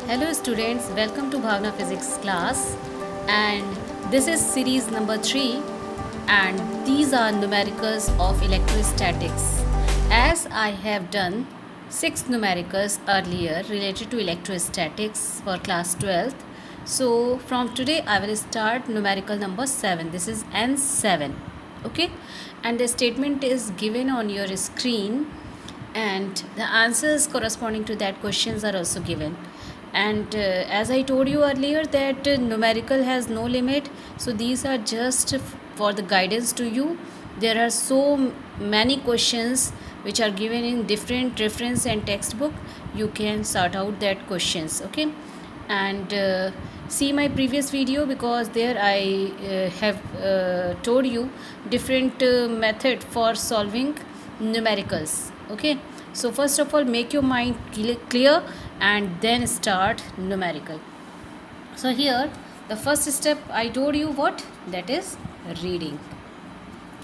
Hello students, welcome to Bhavna Physics class, and this is series number 3, and these are numericals of electrostatics. As I have done 6 numericals earlier related to electrostatics for class 12th, so from today I will start numerical number 7. This is N7, okay, and the statement is given on your screen and the answers corresponding to that questions are also given. And as I told you earlier that numerical has no limit, so these are just for the guidance to you. There are so many questions which are given in different reference and textbook. You can sort out that questions, okay, and see my previous video, because there I have told you different method for solving numericals, okay. So first of all, make your mind clear and then start numerical. So here the first step I told you what, that is reading.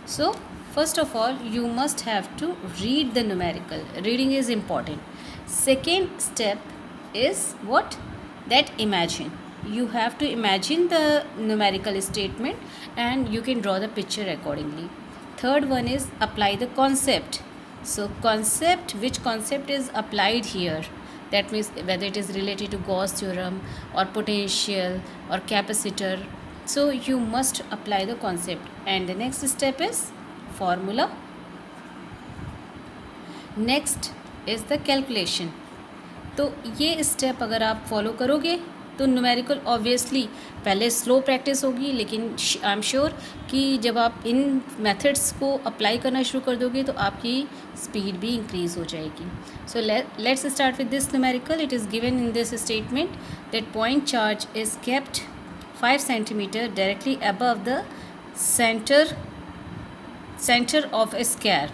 So first of all, you must have to read the numerical. Reading is important. Second step is what, that imagine. You have to imagine the numerical statement and you can draw the picture accordingly. Third one is apply the concept. So concept, which concept is applied here, that means whether it is related to Gauss theorem or potential or capacitor, so you must apply the concept. And the next step is formula. Next is the calculation. तो ये step अगर आप follow करोगे तो numerical obviously पहले slow practice होगी, लेकिन I am sure कि जब आप इन मेथड्स को अप्लाई करना शुरू कर दोगे तो आपकी स्पीड भी इंक्रीज़ हो जाएगी. So let's start with this numerical. It is given in this statement that point charge is kept 5 centimetre directly above the centre of A square.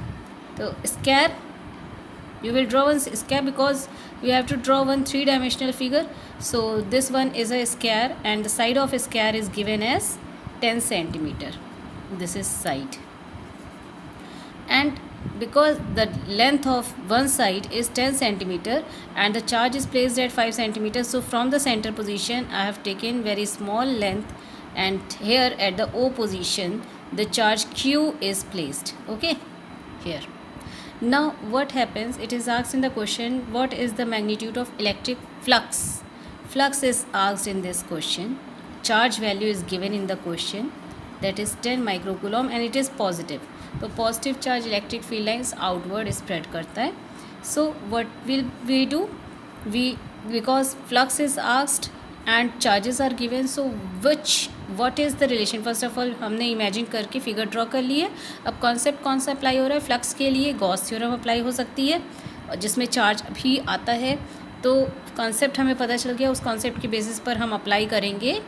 तो square, you will draw one square because you have to draw one 3-dimensional figure. So this one is a square and the side of a square is given as 10 centimeter. This is side, and because the length of one side is 10 centimeter and the charge is placed at 5 centimeter, so from the center position I have taken very small length, and here at the O position the charge Q is placed, okay, here. Now what happens, it is asked in the question, what is the magnitude of electric flux. Flux is asked in this question. Charge value is given in the question, that is 10 microcoulomb and it is positive. तो positive charge electric field lines outward spread करता है. So what will we do, because flux is asked and charges are given, so what is the relation. First of all हमने imagine करके figure draw कर ली है. अब concept कौन सा apply हो रहा है, फ्लक्स के लिए गॉस थ्योरम अप्लाई हो सकती है जिसमें चार्ज भी आता है. तो कॉन्सेप्ट हमें पता चल गया, उस कॉन्सेप्ट के बेसिस पर हम अप्लाई करेंगे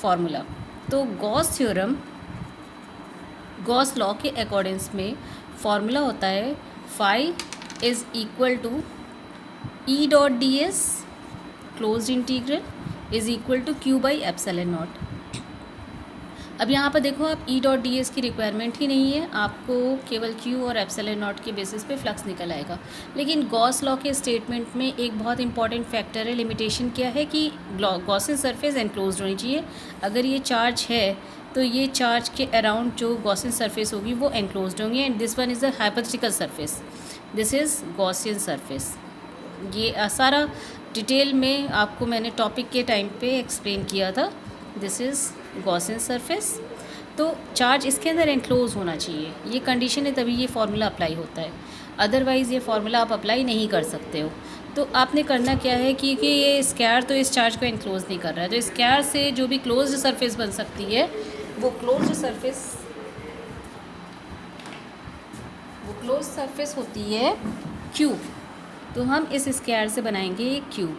फार्मूला. तो गॉस थ्योरम, गॉस लॉ के अकॉर्डिंग्स में फार्मूला होता है phi is equal to E dot D S closed integral is equal to Q by epsilon naught. अब यहाँ पर देखो, आप ई डॉट डी एस की रिक्वायरमेंट ही नहीं है, आपको केवल क्यू और एप्सिलॉन नॉट के बेसिस पे फ्लक्स निकल आएगा. लेकिन गॉस लॉ के स्टेटमेंट में एक बहुत इंपॉर्टेंट फैक्टर है, लिमिटेशन क्या है कि गॉसियन सरफेस एनक्लोज्ड होनी चाहिए. अगर ये चार्ज है तो ये चार्ज के अराउंड जो गॉसियन सरफेस होगी वो एनक्लोज्ड होंगी, and this one is the hypothetical surface, this is Gaussian surface. ये सारा डिटेल में आपको मैंने टॉपिक के टाइम पे एक्सप्लेन किया था. This is Gaussian surface. तो चार्ज इसके अंदर एनक्लोज होना चाहिए, ये कंडीशन है, तभी ये फार्मूला अप्लाई होता है. अदरवाइज़ ये फार्मूला आप अप्लाई नहीं कर सकते हो. तो आपने करना क्या है, क्योंकि ये स्क्वायर तो इस चार्ज को एनक्लोज नहीं कर रहा है, तो स्क्वायर से जो भी क्लोज्ड सरफेस बन सकती है वो क्लोज्ड सरफेस होती है क्यूब. तो हम इस स्क्वायर से बनाएंगे एक क्यूब,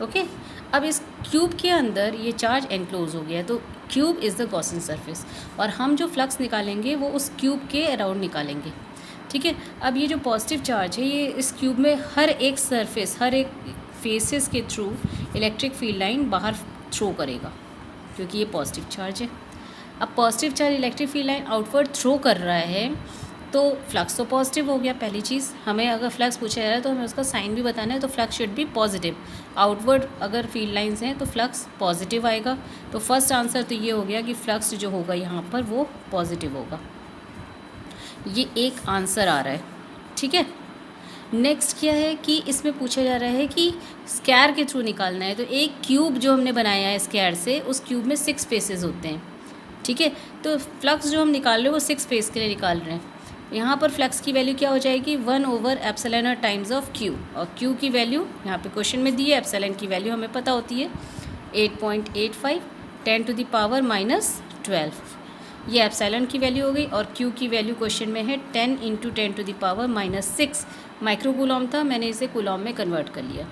ओके. अब इस क्यूब के अंदर ये चार्ज एनक्लोज हो गया, तो cube is the Gaussian surface, और हम जो फ्लक्स निकालेंगे वो उस क्यूब के अराउंड निकालेंगे, ठीक है. अब ये जो पॉजिटिव चार्ज है ये इस क्यूब में हर एक सरफेस, हर एक फेसेस के थ्रू इलेक्ट्रिक फील्ड लाइन बाहर थ्रो करेगा, क्योंकि ये पॉजिटिव चार्ज है. अब positive charge electric field line outward throw कर रहा है, तो फ्लक्स तो पॉजिटिव हो गया। पहली चीज़, हमें अगर फ्लक्स पूछा जा रहा है तो हमें उसका साइन भी बताना है, तो flux should be positive. Outward अगर फील्ड लाइंस हैं तो फ्लक्स पॉजिटिव आएगा। तो फर्स्ट आंसर तो ये हो गया कि फ्लक्स जो होगा यहाँ पर वो पॉजिटिव होगा। ये एक आंसर आ रहा है, ठीक है। नेक्स्ट क्या है कि इसमें पूछा जा रहा है कि स्क्वायर के थ्रू निकालना है। तो एक क्यूब जो हमने बनाया है स्क्वायर से, उस क्यूब में 6 फेसेस होते हैं, ठीक है। तो फ्लक्स जो हम निकाल रहे हैं वो 6 फेस के लिए निकाल रहे हैं। यहाँ पर फ्लक्स की वैल्यू क्या हो जाएगी, 1/ε टाइम्स ऑफ क्यू, और क्यू की वैल्यू यहाँ पे क्वेश्चन में दी है, एप्सिलॉन की वैल्यू हमें पता होती है 8.85 10⁻12। ये एप्सिलॉन की वैल्यू हो गई, और क्यू की वैल्यू क्वेश्चन में है 10 × 10⁻6 माइक्रोकूलम था, मैंने इसे कूलम में कन्वर्ट कर लिया।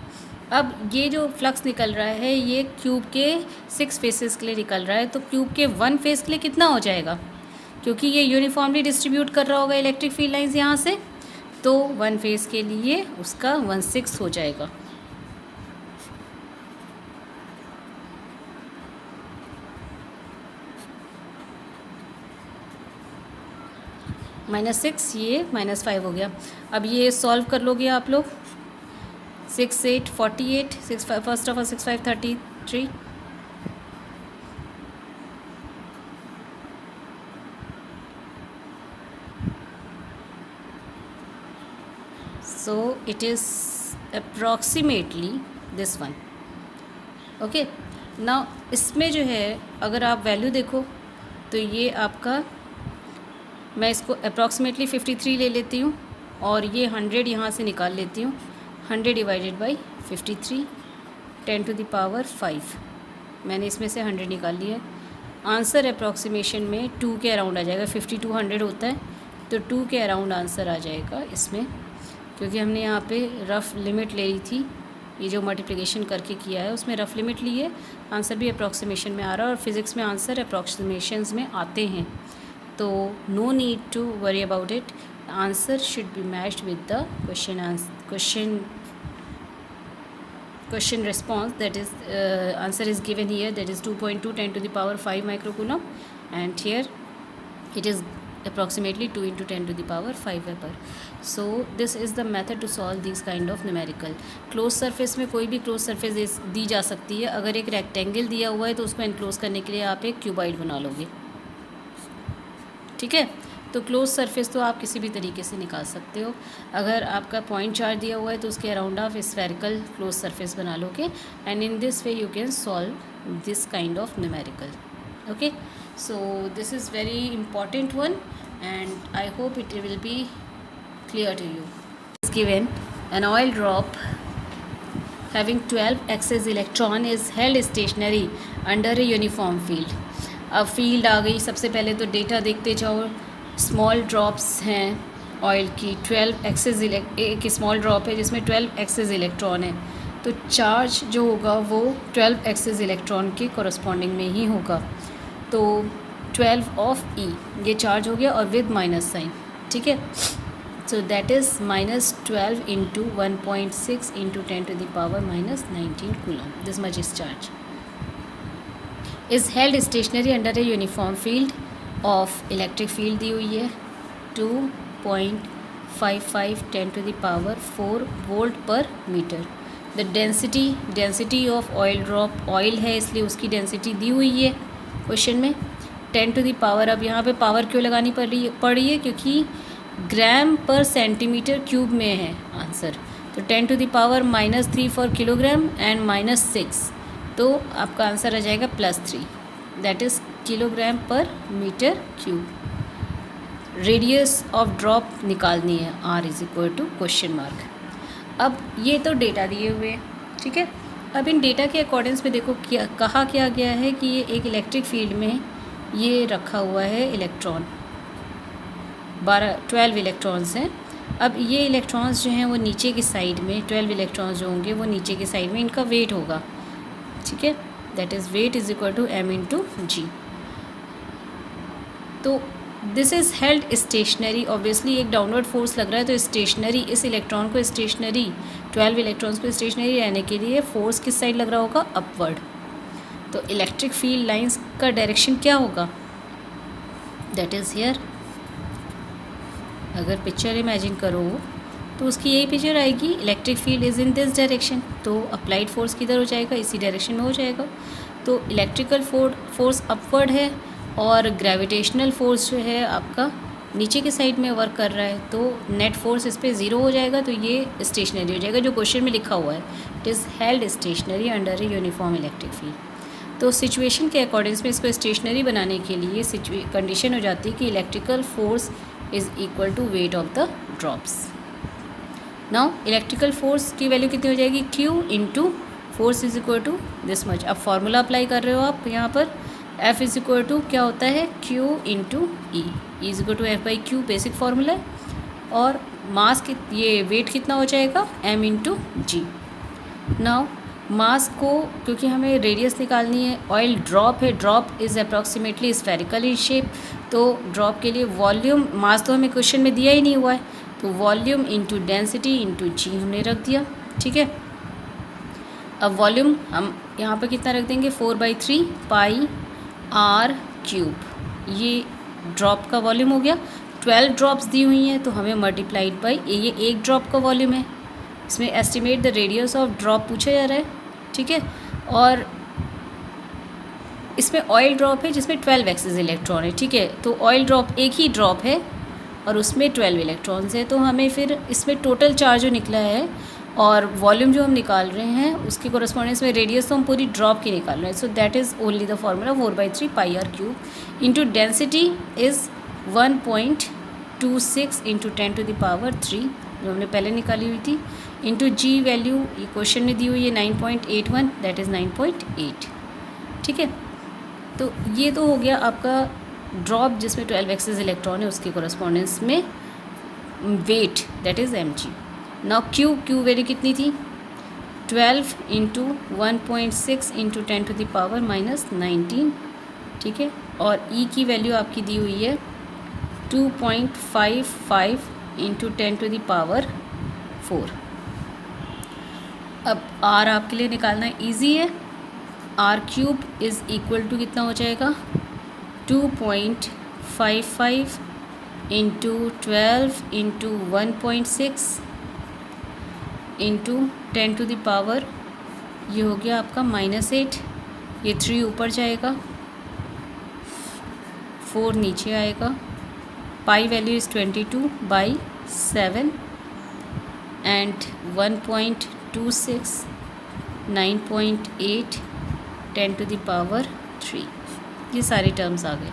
अब ये जो फ्लक्स निकल रहा है ये क्यूब के 6 फेसेस के लिए निकल रहा है, तो क्यूब के 1 फेस के लिए कितना हो जाएगा, क्योंकि ये यूनिफॉर्मली डिस्ट्रीब्यूट कर रहा होगा इलेक्ट्रिक फील्ड लाइंस यहाँ से, तो 1 फेस के लिए उसका 1/6 हो जाएगा। -6, ये -5 हो गया। अब ये सॉल्व कर लोगे आप लोग, 6 8 48, 6 5 first of all 6 5 33, so it is approximately this one, okay। now इसमें जो है अगर आप वैल्यू देखो तो ये आपका, मैं इसको अप्रॉक्सीमेटली 53 ले लेती हूँ, और ये 100 यहाँ से निकाल लेती हूँ। 100 डिवाइडेड बाई 53 10⁻5, मैंने इसमें से 100 निकाल लिया है। आंसर अप्रॉक्सीमेशन में 2 के अराउंड आ जाएगा। 52 100 होता है, तो 2 के अराउंड आंसर आ जाएगा इसमें, क्योंकि हमने यहाँ पे रफ़ लिमिट ले ली थी। ये जो मल्टीप्लिकेशन करके किया है उसमें रफ़ लिमिट ली है, आंसर भी अप्रॉक्सीमेशन में आ रहा है, और फिज़िक्स में आंसर अप्रॉक्सीमेशंस में आते हैं, तो no need to worry about it. Answer should be matched with the question response, that is answer is given here, that is 2.2 10⁵ microcoulomb, and here it is approximately 2 × 10⁵ Weber. So this is the method to solve these kind of numerical। Close surface में कोई भी close surface दी जा सकती है। अगर एक rectangle दिया हुआ है तो उसको एनक्लोज करने के लिए आप एक क्यूबाइड बना लोगे, ठीक है। तो क्लोज सरफेस तो आप किसी भी तरीके से निकाल सकते हो। अगर आपका पॉइंट चार्ज दिया हुआ है तो उसके अराउंड आप स्फेरिकल क्लोज सरफेस बना लोगे, and in this way you can solve this kind of numerical, okay. So this is very important one, and I hope it will be clear to you. Is given an oil drop having 12 excess electron is held stationary under a uniform field। अब field आ गई, सबसे पहले तो data देखते जाओ। Small drops हैं oil की, 12 access एक स्मॉल ड्रॉप है जिसमें 12 एक्सेस इलेक्ट्रॉन है, तो चार्ज जो होगा वो 12 एक्सेस इलेक्ट्रॉन के कॉरस्पॉन्डिंग में ही होगा। तो 12 ऑफ ई ये चार्ज हो गया, और विद माइनस साइन, ठीक है। So that is -12 × 1.6 × 10⁻−19 coulomb. This much is charge. Is held stationary under a uniform field of electric field दी हुई है 2.55 10⁴ volt per metre. The density of oil drop, oil है इसलिए उसकी डेंसिटी दी हुई है question में 10⁻। अब यहाँ पे पावर क्यों लगानी पड़ रही है, क्योंकि ग्राम पर सेंटीमीटर क्यूब में है आंसर, तो 10⁻³ फॉर किलोग्राम एंड -6, तो आपका आंसर आ जाएगा +3, that is kilogram per metre cube. Radius of drop निकालनी है, R = क्वेश्चन मार्क। अब ये तो डेटा दिए हुए हैं, ठीक है। अब इन डेटा के अकॉर्डिंग्स में देखो कहा क्या गया है कि ये एक इलेक्ट्रिक फील्ड में ये रखा हुआ है इलेक्ट्रॉन, 12 इलेक्ट्रॉन्स हैं। अब ये इलेक्ट्रॉन्स जो हैं वो नीचे की साइड में, 12 इलेक्ट्रॉन्स जो होंगे वो नीचे की साइड में, इनका वेट होगा, ठीक है, that is weight = m × g। तो this is held stationary, obviously एक डाउनवर्ड फोर्स लग रहा है, तो स्टेशनरी इस इलेक्ट्रॉन को स्टेशनरी 12 इलेक्ट्रॉन्स को स्टेशनरी रहने के लिए फोर्स किस साइड लग रहा होगा, अपवर्ड। तो इलेक्ट्रिक फील्ड लाइंस का डायरेक्शन क्या होगा, दैट इज़ हियर अगर पिक्चर इमेजिन करो तो उसकी यही पिक्चर आएगी, electric field is in this direction, तो अप्लाइड फोर्स किधर हो जाएगा, इसी डायरेक्शन में हो जाएगा। तो इलेक्ट्रिकल फोर्स अपवर्ड है और ग्रेविटेशनल फोर्स जो है आपका नीचे के साइड में वर्क कर रहा है, तो नेट फोर्स इस पर ज़ीरो हो जाएगा, तो ये स्टेशनरी हो जाएगा जो क्वेश्चन में लिखा हुआ है, it is held stationary under a uniform electric field. तो सिचुएशन के अकॉर्डिंग्स में इसको स्टेशनरी बनाने के लिए कंडीशन हो जाती है कि electrical force is equal to weight of the drops. Now electrical force की वैल्यू कितनी हो जाएगी, Q into force is equal to this much. अब फॉर्मूला अप्लाई कर रहे हो आप यहाँ पर, F इज इक्वल टू क्या होता है, Q into E is equal to F by Q, basic formula है। और मास ये वेट कितना हो जाएगा, M into G. Now mass को, क्योंकि हमें रेडियस निकालनी है, ऑयल ड्रॉप है, drop is approximately spherical in shape, तो ड्रॉप के लिए वॉल्यूम, मास तो हमें क्वेश्चन में दिया ही नहीं हुआ है, तो वॉल्यूम इंटू डेंसिटी इंटू जी हमने रख दिया, ठीक है। अब वॉल्यूम हम यहाँ पर कितना रख देंगे, 4/3 पाई आर क्यूब, ये ड्रॉप का वॉल्यूम हो गया। 12 ड्रॉप्स दी हुई हैं तो हमें मल्टीप्लाइड बाई, ये एक ड्रॉप का वॉल्यूम है, इसमें estimate the radius of drop पूछा जा रहा है, ठीक है। और इसमें ऑयल ड्रॉप है जिसमें 12 एक्सिस इलेक्ट्रॉन है, ठीक है। तो ऑयल ड्रॉप एक ही ड्रॉप है और उसमें 12 इलेक्ट्रॉन्स है, तो हमें फिर इसमें टोटल चार्ज जो निकला है और वॉल्यूम जो हम निकाल रहे हैं उसके कोरस्पॉन्डेंस में रेडियस तो हम पूरी ड्रॉप की निकाल रहे हैं, so that is only the formula 4/3 pi R cube into density is 1.26 into 10⁻³ जो हमने पहले निकाली हुई थी, इंटू जी वैल्यू ये क्वेश्चन में दी हुई है 9.81, दैट इज़ 9.8, ठीक है। तो ये तो हो गया आपका ड्रॉप जिसमें 12 एक्सिस इलेक्ट्रॉन है उसके कोरस्पॉन्डेंस में weight, that is mg। Now Q value कितनी थी, 12 इंटू 1.6 इंटू 10⁻⁻19, ठीक है। और ई की वैल्यू आपकी दी हुई है 2.55 इंटू 10⁻⁴। अब आर आपके लिए निकालना ईजी है, R cube is equal to कितना हो जाएगा, 2.55 इंटू 12 इंटू 1.6 इंटू 10⁻, ये हो गया आपका -8, ये 3 ऊपर जाएगा, 4 नीचे आएगा, पाई वैल्यू इज़ 22/7 एंड 1.26 9.8 10⁻3, ये सारी टर्म्स आ गए।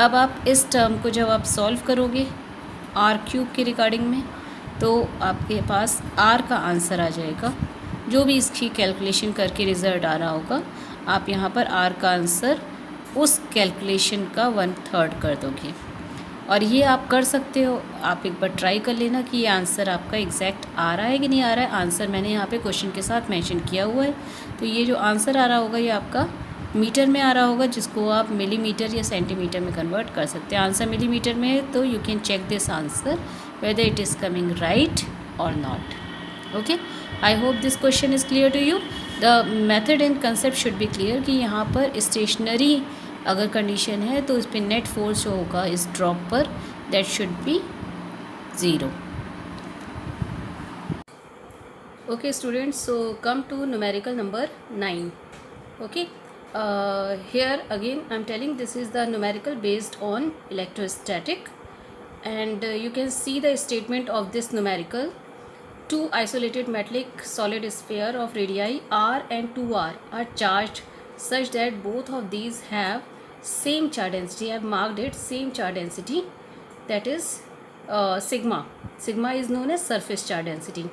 अब आप इस टर्म को जब आप सॉल्व करोगे आर क्यूब के रिगार्डिंग में, तो आपके पास आर का आंसर आ जाएगा, जो भी इसकी कैलकुलेशन करके रिज़ल्ट आ रहा होगा, आप यहाँ पर आर का आंसर उस कैलकुलेशन का 1/3 कर दोगे। और ये आप कर सकते हो, आप एक बार ट्राई कर लेना कि ये आंसर आपका एग्जैक्ट आ रहा है कि नहीं आ रहा है। आंसर मैंने यहाँ पे क्वेश्चन के साथ मेंशन किया हुआ है, तो ये जो आंसर आ रहा होगा ये आपका मीटर में आ रहा होगा, जिसको आप मिलीमीटर या सेंटीमीटर में कन्वर्ट कर सकते हैं। आंसर मिलीमीटर में है तो you can check this answer whether it is coming right or not. Okay, I hope this question is clear to you. The method and concept should be clear कि यहाँ पर stationery अगर condition है तो इस पर नेट फोर्स जो होगा इस ड्रॉप पर, that should be 0. Okay students, so come to numerical number 9. Okay, here again I am telling this is the numerical based on electrostatic, and you can see the statement of this numerical. Two isolated metallic solid sphere of radii r and 2r are charged such that both of these have same charge density. I have marked it same charge density, that is sigma. Sigma is known as surface charge density.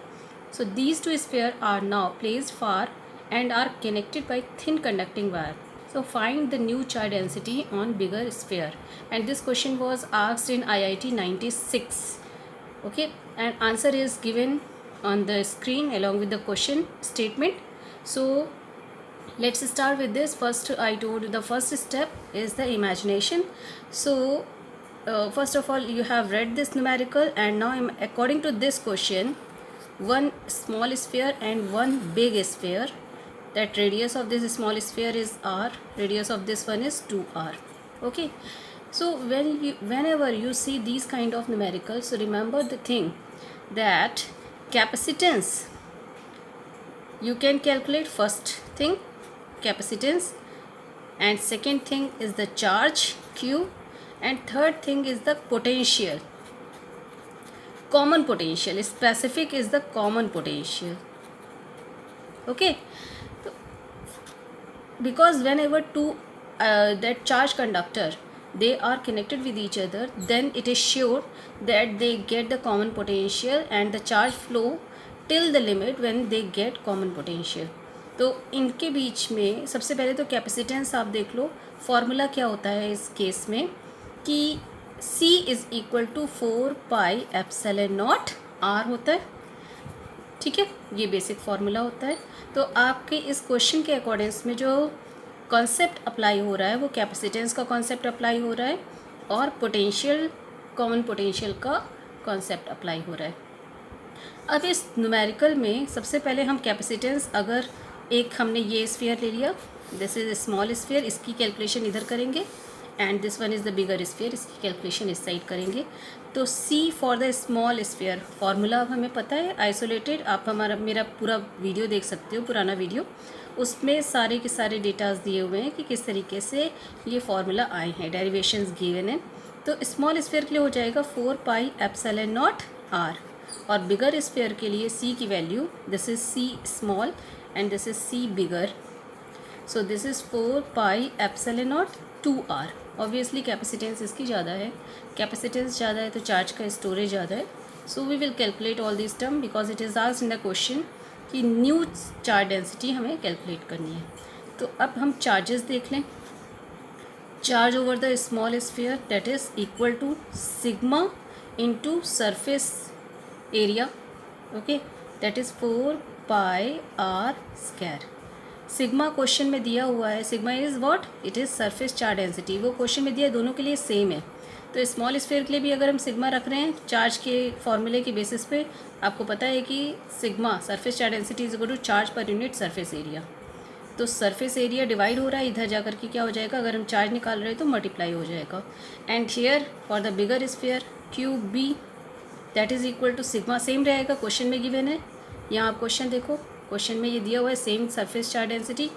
So these two spheres are now placed far and are connected by thin conducting wire. So find the new charge density on bigger sphere, and this question was asked in IIT 96. Okay, and answer is given on the screen along with the question statement. So let's start with this. First I told you the first step is the imagination. So first of all you have read this numerical, and now according to this question, one small sphere and one big sphere, that radius of this small sphere is r, radius of this one is 2r. Okay, So whenever you see these kind of numericals, so remember the thing that capacitance, you can calculate first thing capacitance, and second thing is the charge Q, and third thing is the potential, common potential. Specific is the common potential. Okay, because whenever two that charge conductor, they are connected with each other, then it is sure that they get the common potential and the charge flow till the limit when they get common potential. तो इनके बीच में सबसे पहले तो capacitance आप देख लो, formula क्या होता है इस केस में कि C is equal to 4πε0 R होता है. ठीक है, ये बेसिक फार्मूला होता है. तो आपके इस क्वेश्चन के अकॉर्डिंग्स में जो कॉन्सेप्ट अप्लाई हो रहा है वो कैपेसिटेंस का कॉन्सेप्ट अप्लाई हो रहा है और पोटेंशियल, कॉमन पोटेंशियल का कॉन्सेप्ट अप्लाई हो रहा है. अब इस न्यूमेरिकल में सबसे पहले हम कैपेसिटेंस, अगर एक हमने ये स्फीयर ले लिया, दिस इज स्मॉल स्फीयर, इसकी कैलकुलेशन इधर करेंगे, and this one is the bigger sphere, इसकी कैलकुलेशन इस साइड करेंगे. तो C for the small sphere formula अब हमें पता है, आइसोलेटेड. आप मेरा पूरा वीडियो देख सकते हो, पुराना वीडियो, उसमें सारे के सारे डेटाज दिए हुए हैं कि किस तरीके से ये फार्मूला आए हैं, डेरिवेशंस गिवन है. तो स्मॉल स्फीयर के लिए हो जाएगा 4πε0 R, और बिगर स्फीयर के लिए C की value, this is C small and this is C bigger. So this is 4πε0 2R. Obviously capacitance इसकी ज़्यादा है, कैपेसिटेंस ज़्यादा है तो चार्ज का स्टोरेज ज़्यादा है. So we will calculate all this term because it is asked in the question कि न्यू चार्ज डेंसिटी हमें कैलकुलेट करनी है. तो अब हम चार्जेस देख लें. Charge over the small sphere that is equal to sigma into surface area. Okay, that is 4πr². Sigma question में दिया हुआ है, sigma is what, it is surface charge density. वो क्वेश्चन में दिया है, दोनों के लिए सेम है. तो स्मॉल स्फीयर के लिए भी अगर हम सिग्मा रख रहे हैं चार्ज के फॉर्मूले के बेसिस पे, आपको पता है कि sigma surface charge density is equal to charge per unit surface area. तो सरफेस एरिया डिवाइड हो रहा है, इधर जा कर के क्या हो जाएगा, अगर हम चार्ज निकाल रहे हैं तो मल्टीप्लाई हो जाएगा. And here for the bigger sphere Q B that is equal to sigma, same रहेगा, क्वेश्चन में गिवन है. यहाँ आप क्वेश्चन देखो, क्वेश्चन में ये दिया हुआ है same surface charge density.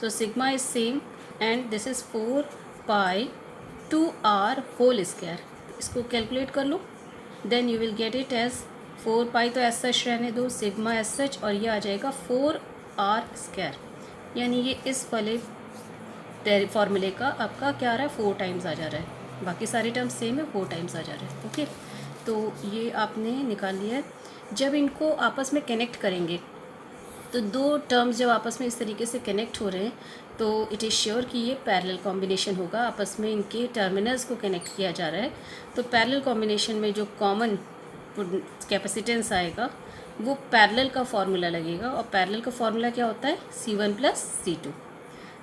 So sigma is same and this is 4π2R whole square. इसको कैलकुलेट कर लो, then you will get it as 4π तो एज सच रहने दो, सिग्मा एज सच, और ये आ जाएगा 4R². यानी ये इस वाले फॉर्मूले का आपका क्या आ रहा है, 4 टाइम्स आ जा रहा है. बाकी सारे टर्म्स सेम है, 4 टाइम्स आ जा रहे हैं. ओके, तो ये आपने निकाल लिया है. जब इनको आपस में कनेक्ट करेंगे तो दो टर्म्स जब आपस में इस तरीके से कनेक्ट हो रहे हैं तो इट इज़ श्योर कि ये पैरेलल कॉम्बिनेशन होगा, आपस में इनके टर्मिनल्स को कनेक्ट किया जा रहा है. तो पैरेलल कॉम्बिनेशन में जो कॉमन कैपेसिटेंस आएगा वो पैरेलल का फार्मूला लगेगा, और पैरेलल का फार्मूला क्या होता है, C1 + C2.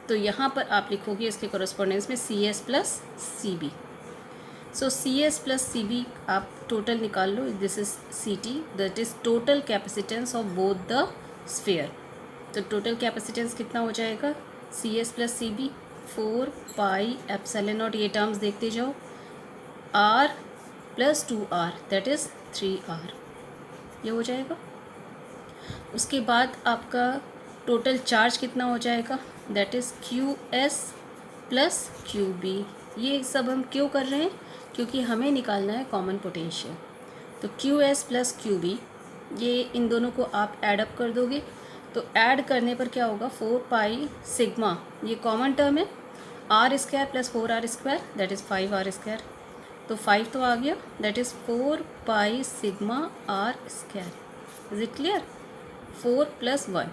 तो यहाँ पर आप लिखोगे इसके कॉरस्पॉन्डेंस में CS + CB. So CS + CB आप टोटल निकाल लो, this is CT, that is total capacitance of both the sphere. तो टोटल कैपेसिटेंस कितना हो जाएगा, CS + CB 4πε0, ये टर्म्स देखते जाओ, R + 2R that is 3R, ये हो जाएगा. उसके बाद आपका टोटल चार्ज कितना हो जाएगा, दैट इज़ QS + QB. ये सब हम क्यों कर रहे हैं, क्योंकि हमें निकालना है कॉमन पोटेंशियल. तो QS + QB, ये इन दोनों को आप ऐड अप कर दोगे तो ऐड करने पर क्या होगा, 4π सिग्मा, ये कॉमन टर्म है, R² + 4R² that is 5R². तो 5 तो आ गया, that is 4π sigma R². Is it clear, 4 + 1,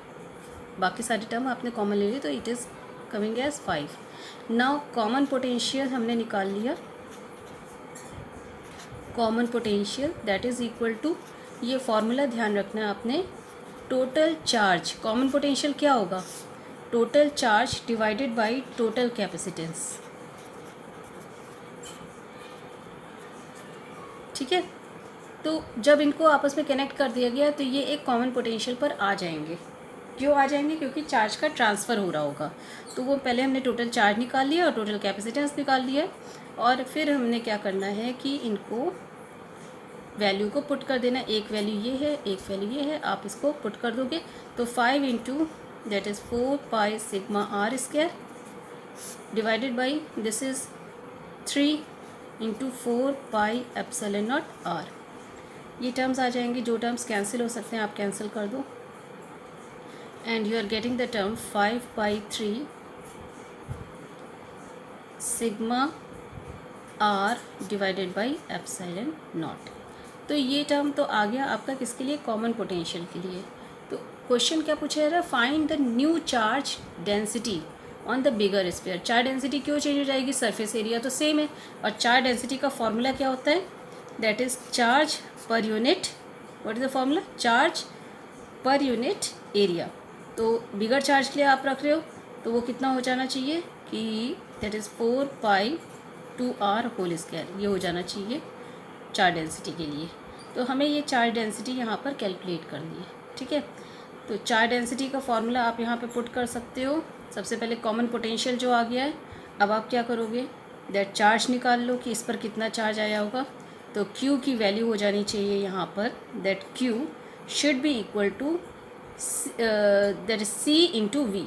बाकी सारी टर्म आपने कॉमन ले ली तो it is coming as 5. Now common potential हमने निकाल लिया, common potential that is equal to, ये फॉर्मूला ध्यान रखना है आपने, टोटल चार्ज, कॉमन पोटेंशियल क्या होगा, total charge divided by total capacitance. ठीक है, तो जब इनको आपस में कनेक्ट कर दिया गया तो ये एक कॉमन पोटेंशियल पर आ जाएंगे. क्यों आ जाएंगे, क्योंकि चार्ज का ट्रांसफ़र हो रहा होगा. तो वो पहले हमने टोटल चार्ज निकाल लिया और टोटल कैपेसिटेंस निकाल लिया. और फिर हमने क्या करना है कि इनको वैल्यू को पुट कर देना, एक वैल्यू ये है, एक वैल्यू ये है, आप इसको पुट कर दोगे तो 5 into that is 4 pi sigma R square divided by this is 3 into 4 pi epsilon naught R. ये टर्म्स आ जाएंगे, जो टर्म्स कैंसिल हो सकते हैं आप कैंसिल कर दो and you are getting the term 5 pi 3 sigma R divided by epsilon naught. तो ये टर्म तो आ गया आपका किसके लिए, कॉमन पोटेंशियल के लिए। तो क्वेश्चन क्या पूछा जा रहा है, find the new charge density on the bigger sphere. Charge density क्यों चेंज हो जाएगी, सरफेस एरिया तो सेम है, और चार्ज डेंसिटी का फॉर्मूला क्या होता है, that is charge per unit, what is the formula, charge per unit area. तो बिगर चार्ज के लिए आप रख रहे हो तो वो कितना हो जाना चाहिए कि that is 4 pi 2r whole square, ये हो जाना चाहिए चार्ज डेंसिटी के लिए। तो हमें ये चार्ज डेंसिटी यहाँ पर कैलकुलेट करनी है, ठीक है। तो चार्ज डेंसिटी का फॉर्मूला आप यहाँ पे पुट कर सकते हो। सबसे पहले कॉमन पोटेंशियल जो आ गया है, अब आप क्या करोगे, दैट चार्ज निकाल लो कि इस पर कितना चार्ज आया होगा। तो Q की वैल्यू हो जानी चाहिए यहाँ पर, that Q should be equal to that is C into V.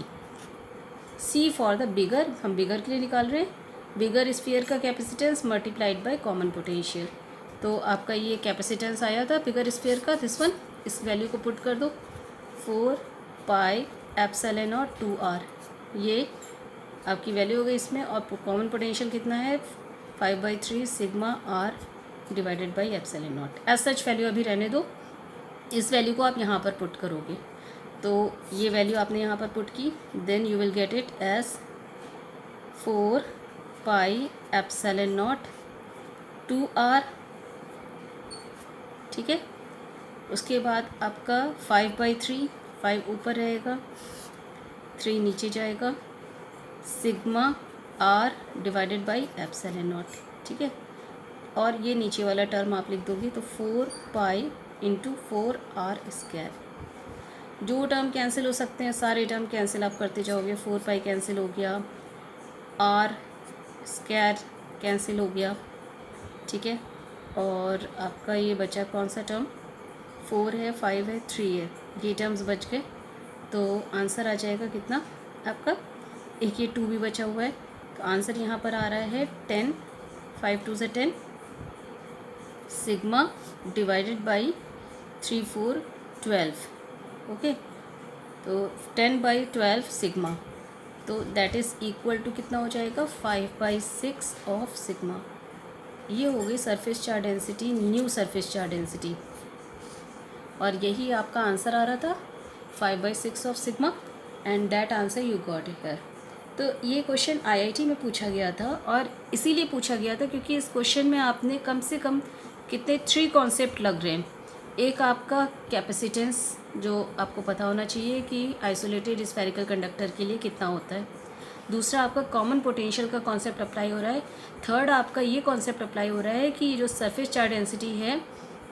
C for the bigger, हम बिगर के लिए निकाल रहे हैं, बिगर स्फीयर का capacitance multiplied by common potential. तो आपका ये कैपेसिटेंस आया था बिगर स्फीयर का, दिस वन, इस वैल्यू को पुट कर दो 4 पाई एप्सिलॉन नॉट 2r, ये आपकी वैल्यू हो गई इसमें। और कॉमन पोटेंशियल कितना है, 5/3 sigma R divided by epsilon naught. As such value अभी रहने दो, इस वैल्यू को आप यहाँ पर पुट करोगे। तो ये वैल्यू आपने यहाँ पर पुट की, then you will get it as 4 pi epsilon naught 2r, ठीक है। उसके बाद आपका 5/3, 5 ऊपर रहेगा, 3 नीचे जाएगा, sigma R divided by epsilon naught, ठीक है। और ये नीचे वाला टर्म आप लिख दोगे तो 4 पाई इंटू 4r स्क्वायर। जो टर्म कैंसिल हो सकते हैं सारे टर्म कैंसिल आप करते जाओगे, 4 पाई कैंसिल हो गया, आर स्क्वायर कैंसिल हो गया, ठीक है। और आपका ये बचा कौन सा टर्म, 4 है, 5 है, 3 है, ये टर्म्स बच गए। तो आंसर आ जाएगा कितना आपका, एक ये 2 भी बचा हुआ है, तो आंसर यहाँ पर आ रहा है 10, 5 2 से 10 सिग्मा डिवाइडेड बाई 3 4 12, ओके। तो 10/12 सिग्मा, तो दैट इज़ इक्वल टू कितना हो जाएगा, 5/6 ऑफ सिग्मा। ये हो गई surface charge density, new surface charge density, और यही आपका आंसर आ रहा था 5/6 of sigma, and that answer you got it here. तो ये क्वेश्चन आईआईटी में पूछा गया था, और इसीलिए पूछा गया था क्योंकि इस क्वेश्चन में आपने कम से कम कितने 3 कॉन्सेप्ट लग रहे हैं। एक आपका कैपेसिटेंस, जो आपको पता होना चाहिए कि आइसोलेटेड स्फेरिकल कंडक्टर के लिए कितना होता है। दूसरा आपका कॉमन पोटेंशियल का कॉन्सेप्ट अप्लाई हो रहा है। थर्ड आपका ये कॉन्सेप्ट अप्लाई हो रहा है कि जो सरफेस चार्ज डेंसिटी है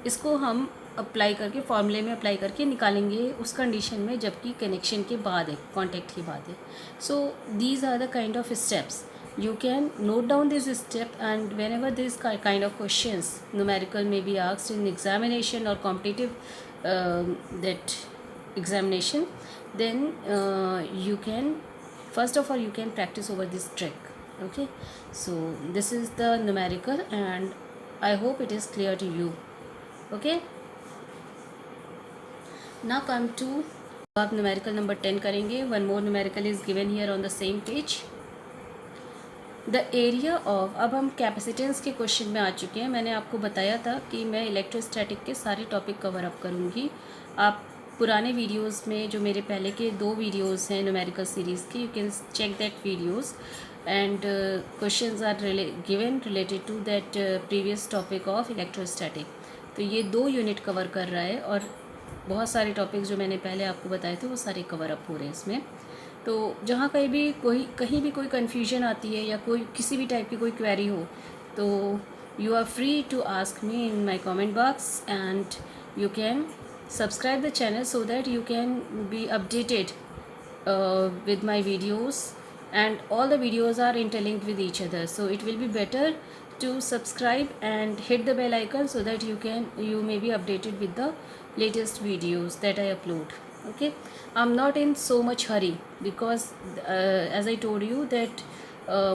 इसको हम अप्लाई करके फॉर्मूले में अप्लाई करके निकालेंगे उस कंडीशन में जबकि कनेक्शन के बाद है, कॉन्टैक्ट के बाद है। So these are the kind of steps, you can note down this step, and whenever this kind of questions numerical may be asked in examination or competitive that examination, then you can first of all you can practice over this trick, okay. So this is the numerical, and I hope it is clear to you, okay. Now come to आप numerical number 10 करेंगे। one more numerical is given here on the same page. The area of, अब हम capacitance के question में आ चुके हैं। मैंने आपको बताया था कि मैं इलेक्ट्रोस्टैटिक के सारे टॉपिक कवर अप करूँगी। आप पुराने वीडियोस में जो मेरे पहले के 2 वीडियोस हैं न्यूमेरिकल सीरीज़ की, you can check that videos, and questions are given related to that previous topic of electrostatic. तो ये 2 यूनिट कवर कर रहा है, और बहुत सारे टॉपिक्स जो मैंने पहले आपको बताए थे वो सारे कवर अप हो रहे हैं इसमें। तो जहाँ कहीं भी कोई कन्फ्यूजन आती है या कोई किसी भी टाइप की कोई क्वेरी हो, तो you are free to ask me in my comment box, and you can subscribe the channel so that you can be updated with my videos and all the videos are interlinked with each other, so it will be better to subscribe and hit the bell icon so that you may be updated with the latest videos that I upload. Okay, I'm not in so much hurry because as I told you that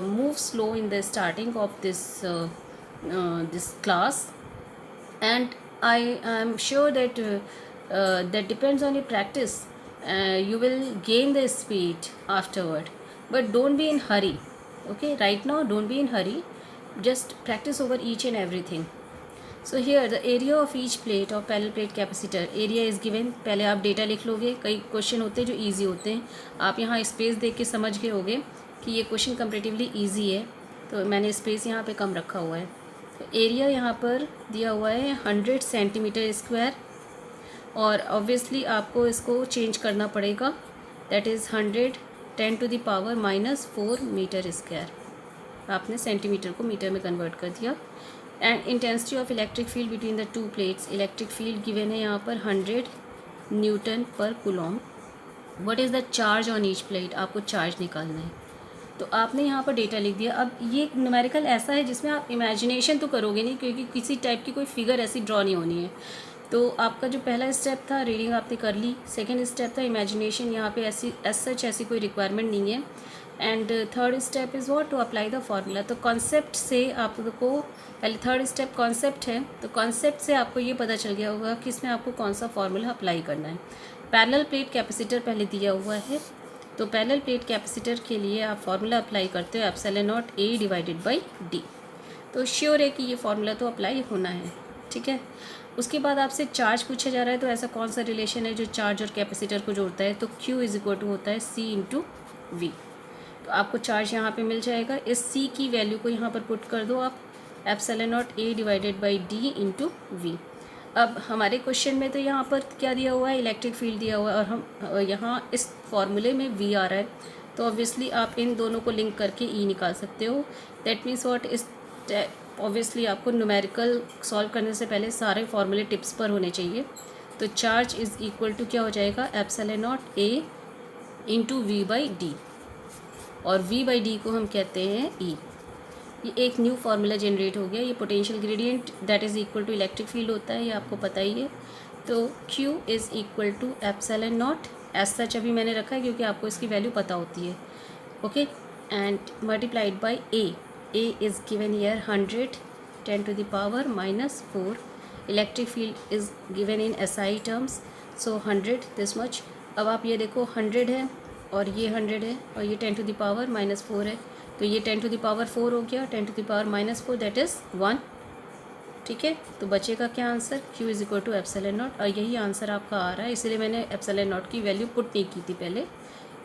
move slow in the starting of this class, and I am sure that that depends on your practice. You will gain the speed afterward, but don't be in hurry. Okay, right now don't be in hurry, just practice over each and everything. So here the area of each plate of parallel plate capacitor, area is given. पहले आप data लिख लोगे. कई question होते हैं जो easy होते हैं, आप यहाँ स्पेस देख के समझ गए होगे कि ये क्वेश्चन कंपेरेटिवली इजी है, तो मैंने स्पेस यहाँ पे कम रखा हुआ है. तो एरिया यहाँ पर दिया हुआ है 100 सेंटीमीटर स्क्वायर, और ऑब्वियसली आपको इसको चेंज करना पड़ेगा. That is 100 10⁻⁻4 metre square. आपने सेंटीमीटर को मीटर में कन्वर्ट कर दिया. And intensity of electric field between the two plates, electric field given है यहाँ पर 100 newton per coulomb. What is the charge on each plate, आपको चार्ज निकालना है. तो आपने यहाँ पर डेटा लिख दिया. अब ये न्यूमेरिकल ऐसा है जिसमें आप इमेजिनेशन तो करोगे नहीं, क्योंकि किसी टाइप की कोई फिगर ऐसी ड्रॉ नहीं होनी है. तो आपका जो पहला स्टेप था रीडिंग आपने कर ली, सेकेंड स्टेप था इमेजिनेशन. यहाँ पे ऐसी ऐसी कोई रिक्वायरमेंट नहीं है. And third step is what, to apply the formula. तो कॉन्सेप्ट से आपको पहले थर्ड स्टेप कॉन्सेप्ट है, तो कॉन्सेप्ट से आपको ये पता चल गया होगा कि इसमें आपको कौन सा फार्मूला अप्लाई करना है. पैरेलल प्लेट कैपेसिटर पहले दिया हुआ है, तो पैरेलल प्लेट कैपेसिटर के लिए आप फार्मूला अप्लाई करते हो ε0A/d. तो श्योर है कि ये फार्मूला तो अप्लाई होना है. ठीक है, उसके बाद आपसे चार्ज पूछा जा रहा है, तो ऐसा कौन सा रिलेशन है जो चार्ज और कैपेसिटर को जोड़ता है. तो Q = होता है C/V. तो आपको चार्ज यहाँ पे मिल जाएगा. इस C की वैल्यू को यहाँ पर पुट कर दो आप, ε0A/d × V. अब हमारे क्वेश्चन में तो यहाँ पर क्या दिया हुआ है, इलेक्ट्रिक फील्ड दिया हुआ है, और हम यहाँ इस फॉर्मूले में V आ रहा है, तो ऑब्वियसली आप इन दोनों को लिंक करके E निकाल सकते हो. That means what is obviously आपको न्यूमेरिकल सॉल्व करने से पहले सारे फार्मूले टिप्स पर होने चाहिए. तो चार्ज इज़ इक्वल टू क्या हो जाएगा, ε0A × V/d, और V/d को हम कहते हैं E. ये एक न्यू फार्मूला जनरेट हो गया. ये potential gradient that is equal to electric field होता है, ये आपको पता ही है. तो Q = ε0, एज सच अभी मैंने रखा है क्योंकि आपको इसकी वैल्यू पता होती है. Okay, and multiplied by A. A is given here 100 10⁻⁻4. Electric field is given in SI terms, so 100 this much. अब आप ये देखो 100 है और ये 100 है और ये 10⁻⁻4 है, तो ये 10⁻4 हो गया, 10⁻⁻4 दैट इज़ 1. ठीक है, तो बचेगा क्या आंसर, Q = ε0, और यही आंसर आपका आ रहा है. इसलिए मैंने ε0 की वैल्यू पुट नहीं की थी पहले.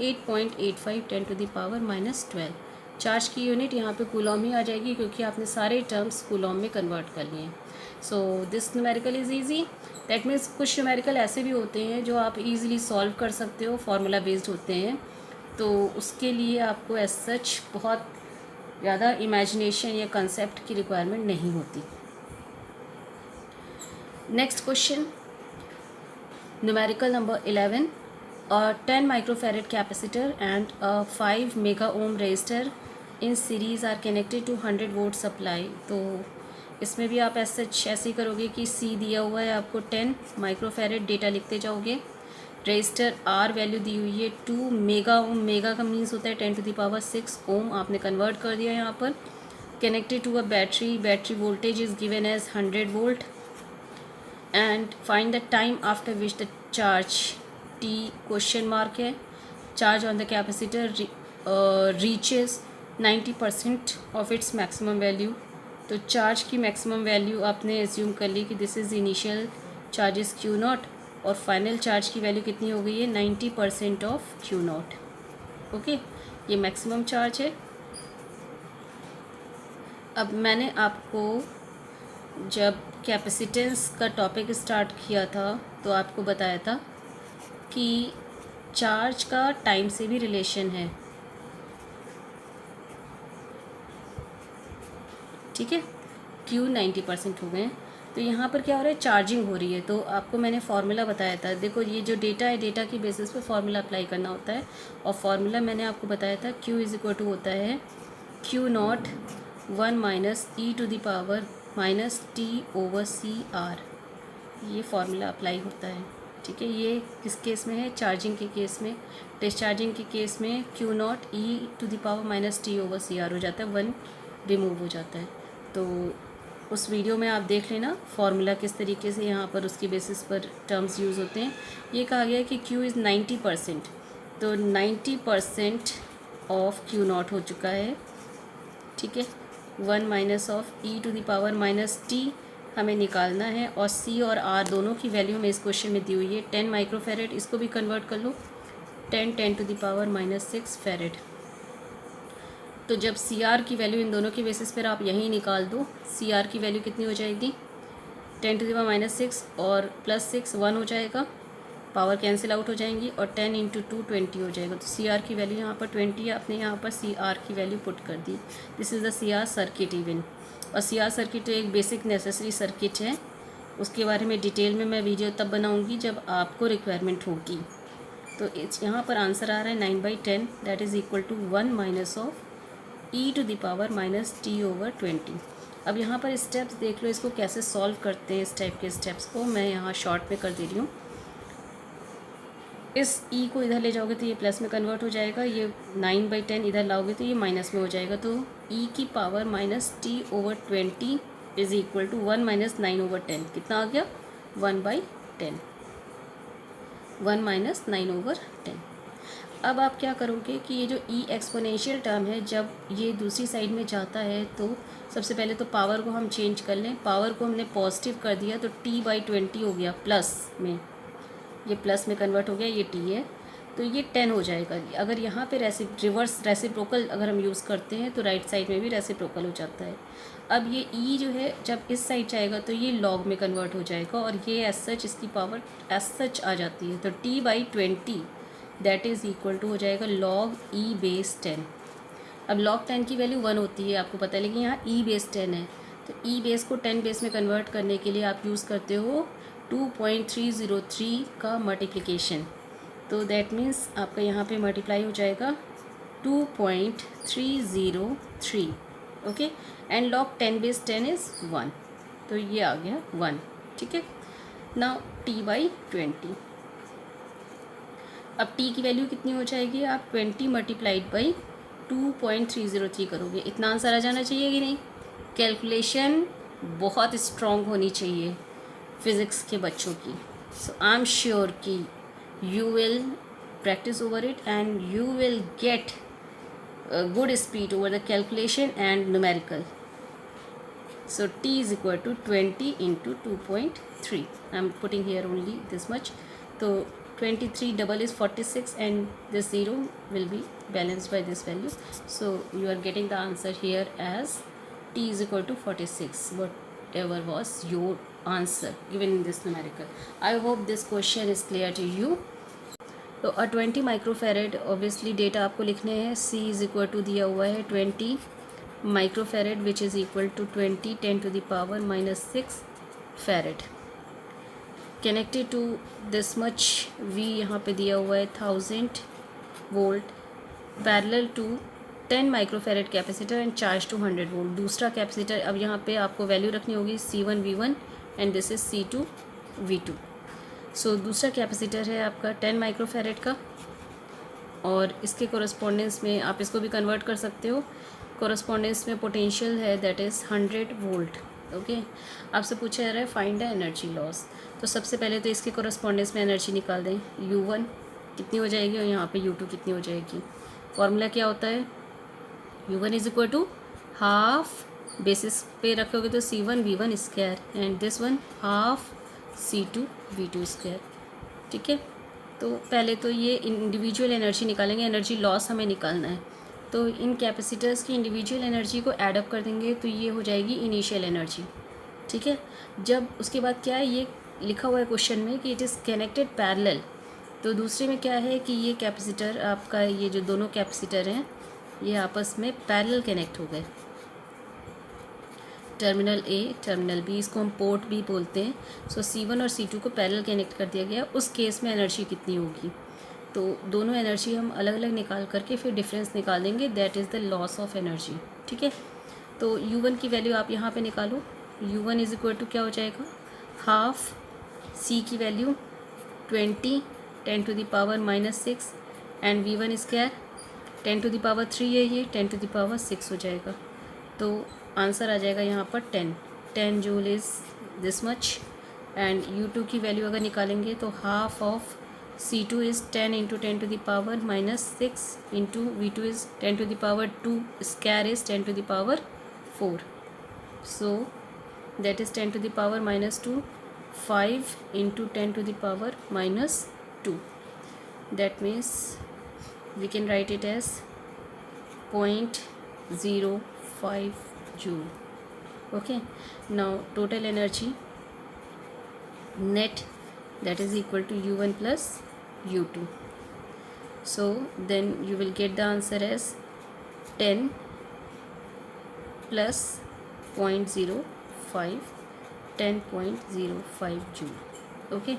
8.85 10⁻12. चार्ज की यूनिट यहाँ पे कूलॉम ही आ जाएगी क्योंकि आपने सारे टर्म्स कूलॉम में कन्वर्ट कर लिए हैं. So this numerical is easy. That means कुछ न्यूमेरिकल ऐसे भी होते हैं जो आप इजीली सॉल्व कर सकते हो, फार्मूला बेस्ड होते हैं, तो उसके लिए आपको एज सच बहुत ज़्यादा इमेजिनेशन या कंसेप्ट की रिक्वायरमेंट नहीं होती. Next question, numerical number 11. A 10 microfarad capacitor and a 5 mega ohm resistor in series are connected to 100 volt supply. तो इसमें भी आप ऐसे ही करोगे कि C दिया हुआ है आपको 10 माइक्रोफेरेड, डेटा लिखते जाओगे. रेजिस्टर R वैल्यू दी हुई है 2 मेगा ओम, मेगा का मीन्स होता है 10⁻6 ओम, आपने कन्वर्ट कर दिया यहाँ पर. Connected to a battery, battery voltage is given as 100 volt. And find the time after which the charge, T question mark है, charge on the capacitor reaches 90% of its maximum value. तो charge की maximum value आपने assume कर ली कि this is initial charges Q0, और final charge की value कितनी हो गई है, 90% ऑफ Q0. ओके, ये मैक्सिमम चार्ज है. अब मैंने आपको जब कैपेसिटेंस का टॉपिक स्टार्ट किया था तो आपको बताया था कि चार्ज का टाइम से भी रिलेशन है. ठीक है, Q 90% हो गए. तो यहाँ पर क्या हो रहा है, चार्जिंग हो रही है। तो आपको मैंने फार्मूला बताया था, देखो ये जो डेटा है, डेटा की बेसिस पे फार्मूला अप्लाई करना होता है। और फार्मूला मैंने आपको बताया था Q इज इक्वल टू होता है Q0 1 minus E to the power minus T over C R. ये फार्मूला अप्लाई होता है, ठीक है। ये किस केस में है, चार्जिंग के केस में। डिस्चार्जिंग के केस में Q0 E to the power minus T over C R हो जाता है, 1 रिमूव हो जाता है। तो उस वीडियो में आप देख लेना फार्मूला किस तरीके से यहाँ पर उसकी बेसिस पर टर्म्स यूज़ होते हैं। ये कहा गया है कि Q इज़ 90%, तो 90% ऑफ Q0 हो चुका है, ठीक है। 1 minus of E to the power minus T हमें निकालना है। और C और R दोनों की वैल्यू में इस क्वेश्चन में दी हुई है। 10 माइक्रोफेरेड, इसको भी कन्वर्ट कर लो, 10 टू द पावर माइनस 6 फेरेड। तो जब CR की वैल्यू इन दोनों की बेसिस पर आप यहीं निकाल दो, CR की वैल्यू कितनी हो जाएगी, 10 टू द पावर माइनस 6 और प्लस 6 1 हो जाएगा, पावर कैंसिल आउट हो जाएंगी, और 10 इंटू 2 20 हो जाएगा। तो CR की वैल्यू यहाँ पर 20 है, आपने यहाँ पर CR की वैल्यू पुट कर दी। This is the CR circuit even. और CR सर्किट एक बेसिक नेसेसरी सर्किट है, उसके बारे में डिटेल में मैं वीडियो तब बनाऊँगी जब आपको रिक्वायरमेंट होगी। तो यहाँ पर आंसर आ रहा है 9/10, that is equal to 1 minus of E to the power minus T over 20। अब यहाँ पर स्टेप्स देख लो, इसको कैसे सॉल्व करते हैं, इस टाइप के स्टेप्स को मैं यहाँ शॉर्ट में कर दे रही हूँ। इस ई को इधर ले जाओगे तो ये प्लस में कन्वर्ट हो जाएगा, ये 9/10 इधर लाओगे तो ये माइनस में हो जाएगा। तो ई की power minus T over 20 is equal to 1 minus 9/10, कितना आ गया, 1/10, 1 माइनस 9/10। अब आप क्या करोगे कि ये जो ई एक्सपोनेंशियल टर्म है, जब ये दूसरी साइड में जाता है तो सबसे पहले तो पावर को हम चेंज कर लें। पावर को हमने पॉजिटिव कर दिया तो t/20 हो गया प्लस में, ये प्लस में कन्वर्ट हो गया, ये t है तो ये 10 हो जाएगा। अगर यहाँ पे रिवर्स रेसिप्रोकल अगर हम यूज़ करते हैं तो राइट साइड में भी रेसिप्रोकल हो जाता है। अब ये e जो है जब इस साइड जाएगा तो ये लॉग में कन्वर्ट हो जाएगा, और ये एज सच इसकी पावर एज सच आ जाती है। तो t/20 that is equal to हो जाएगा log e बेस 10। अब log 10 की वैल्यू 1 होती है आपको पता है, लेकिन यहाँ e बेस 10 है, तो e बेस को 10 बेस में कन्वर्ट करने के लिए आप यूज़ करते हो 2.303 का मल्टीप्लिकेशन। तो दैट मीन्स आपका यहाँ पे मल्टीप्लाई हो जाएगा 2.303, okay. And log 10 base 10 is 1, तो ये आ गया 1, ठीक है। नाउ t/20, अब t की वैल्यू कितनी हो जाएगी, आप 20 मल्टीप्लाइड बाई 2.303 करोगे, इतना आंसर आ जाना चाहिए कि नहीं। कैलकुलेशन बहुत स्ट्रॉन्ग होनी चाहिए फिज़िक्स के बच्चों की। सो आई एम श्योर कि you will practice over it and you will get good speed over the calculation and numerical. So t is equal to 20 into 2.3. I am putting here only this much. So 23 double is 46 and this 0 will be balanced by this value. So you are getting the answer here as t is equal to 46, whatever was your answer given in this numerical. I hope this question is clear to you. तो 20 microfarad obviously data आपको लिखने हैं। c is equal to दिया हुआ है 20 microfarad which is equal to 20 10 to the power minus 6 farad. Connected to this much v यहाँ पे दिया हुआ है 1000 volt parallel to 10 microfarad capacitor and charge to 100 volt. दूसरा कैपेसिटर, अब यहाँ पे आपको वैल्यू रखनी होगी C1 V1 and this is C2 V2। सो दूसरा कैपेसिटर है आपका 10 माइक्रोफेरेड का, और इसके कोरस्पोंडेंस में आप इसको भी कन्वर्ट कर सकते हो। कोरस्पोंडेंस में पोटेंशियल है दैट इज़ 100 वोल्ट, ओके। आपसे पूछा जा रहा है फाइंड द एनर्जी लॉस। तो सबसे पहले तो इसके कोरस्पोंडेंस में एनर्जी निकाल दें, U1 कितनी हो जाएगी और यहाँ पे U2 कितनी हो जाएगी। फॉर्मूला क्या होता है, U1 is equal to half, basis पे रखोगे तो C1 V1 square and this one half C2 V2 square, ठीक है। तो पहले तो ये इंडिविजुअल एनर्जी निकालेंगे, एनर्जी लॉस हमें निकालना है। तो इन कैपेसिटर्स की इंडिविजुअल एनर्जी को ऐड अप कर देंगे तो ये हो जाएगी इनिशियल एनर्जी, ठीक है। जब उसके बाद क्या है, ये लिखा हुआ है क्वेश्चन में कि इट इज़ कनेक्टेड पैरेलल, तो दूसरे में क्या है कि ये कैपेसिटर आपका, ये जो दोनों कैपेसिटर हैं ये आपस में पैरेलल कनेक्ट हो गए। टर्मिनल ए, टर्मिनल बी, इसको हम पोर्ट भी बोलते हैं। सो C1 और C2 को पैरेलल कनेक्ट कर दिया गया, उस केस में एनर्जी कितनी होगी, तो दोनों एनर्जी हम अलग अलग निकाल करके फिर डिफरेंस निकाल देंगे, that is the loss of energy. ठीक है, तो U1 की वैल्यू आप यहाँ पे निकालो। U1 इज इक्वल टू क्या हो जाएगा, हाफ C की वैल्यू 20 10⁻⁻6 एंड V1 स्क्वायर 10⁻3 है, ये 10⁻6 हो जाएगा। तो आंसर आ जाएगा यहाँ पर 10 joule is this much. And U2 की वैल्यू अगर निकालेंगे तो half of C2 is 10 × 10⁻⁻6 into V2 is 10⁻2 square is 10⁻4। So that is 10⁻⁻2 5 × 10⁻⁻2. That means we can write it as 0.05 joule. Okay, now total energy net, that is equal to U1 plus U2. So then you will get the answer as 10 plus 0.05 10.05 joule. Okay,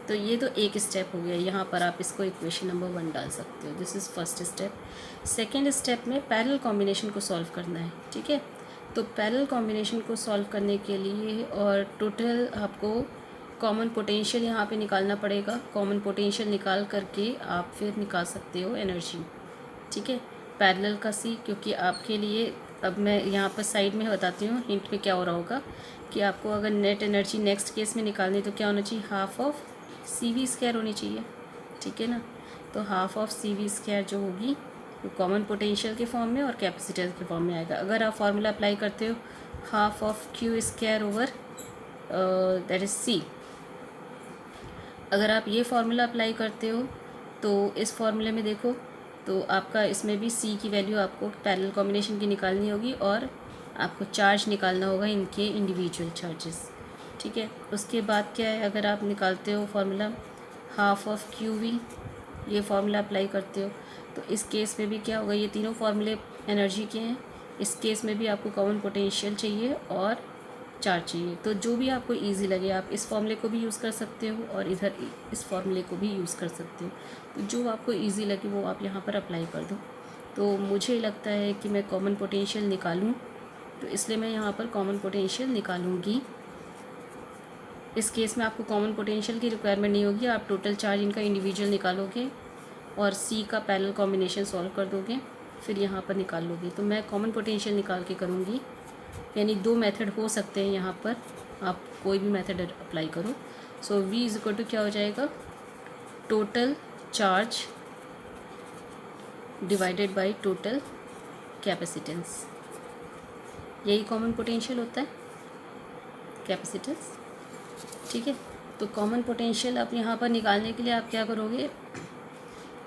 तो ये तो एक step हो गया, यहाँ पर आप इसको इक्वेशन नंबर 1 डाल सकते हो। This is first step. Second step में पैरेलल कॉम्बिनेशन को सॉल्व करना है। ठीक है, तो पैरेलल कॉम्बिनेशन को सॉल्व करने के लिए और टोटल आपको कॉमन पोटेंशियल यहाँ पे निकालना पड़ेगा। कॉमन पोटेंशियल निकाल करके आप फिर निकाल सकते हो एनर्जी। ठीक है, पैरेलल का सी, क्योंकि आपके लिए अब मैं यहाँ पर साइड में बताती हूँ हिंट में क्या हो रहा होगा कि आपको अगर नेट एनर्जी नेक्स्ट केस में निकालनी तो क्या होना चाहिए, हाफ ऑफ CV स्क्वायर होनी चाहिए। ठीक है ना, तो हाफ ऑफ CV स्क्वायर जो होगी वो कॉमन पोटेंशियल के फॉर्म में और कैपेसिटेंस के फॉर्म में आएगा। अगर आप फार्मूला अप्लाई करते हो half of Q square over that is C, अगर आप ये फार्मूला अप्लाई करते हो तो इस फार्मूले में देखो तो आपका इसमें भी C की वैल्यू आपको पैरेलल कॉम्बिनेशन की निकालनी होगी और आपको चार्ज निकालना होगा, इनके इंडिविजुअल चार्जेस। ठीक है, उसके बाद क्या है, अगर आप निकालते हो फार्मूला हाफ ऑफ QV, ये फार्मूला अप्लाई करते हो तो इस केस में भी क्या होगा, ये तीनों फार्मूले एनर्जी के हैं। इस केस में भी आपको कॉमन पोटेंशियल चाहिए और चार्ज चाहिए। तो जो भी आपको इजी लगे, आप इस फॉर्मूले को भी यूज़ कर सकते हो और इधर इस फॉर्मूले को भी यूज़ कर सकते हो। तो जो आपको इजी लगे वो आप यहाँ पर अप्लाई कर दो। तो मुझे लगता है कि मैं कॉमन पोटेंशियल निकालूँ, तो इसलिए मैं यहाँ पर कॉमन पोटेंशियल निकालूँगी। इस केस में आपको कॉमन पोटेंशियल की रिक्वायरमेंट नहीं होगी, आप टोटल चार्ज इनका इंडिविजुअल निकालोगे और C का पैरेलल कॉम्बिनेशन सॉल्व कर दोगे, फिर यहाँ पर निकाल लोगे। तो मैं कॉमन पोटेंशियल निकाल के करूँगी, यानी 2 मेथड हो सकते हैं यहाँ पर, आप कोई भी मेथड अप्लाई करो। सो V इज इक्वल टू क्या हो जाएगा, total charge divided by total capacitance, यही कॉमन पोटेंशियल होता है, कैपेसिटेंस। ठीक है, तो कॉमन पोटेंशियल आप यहाँ पर निकालने के लिए आप क्या करोगे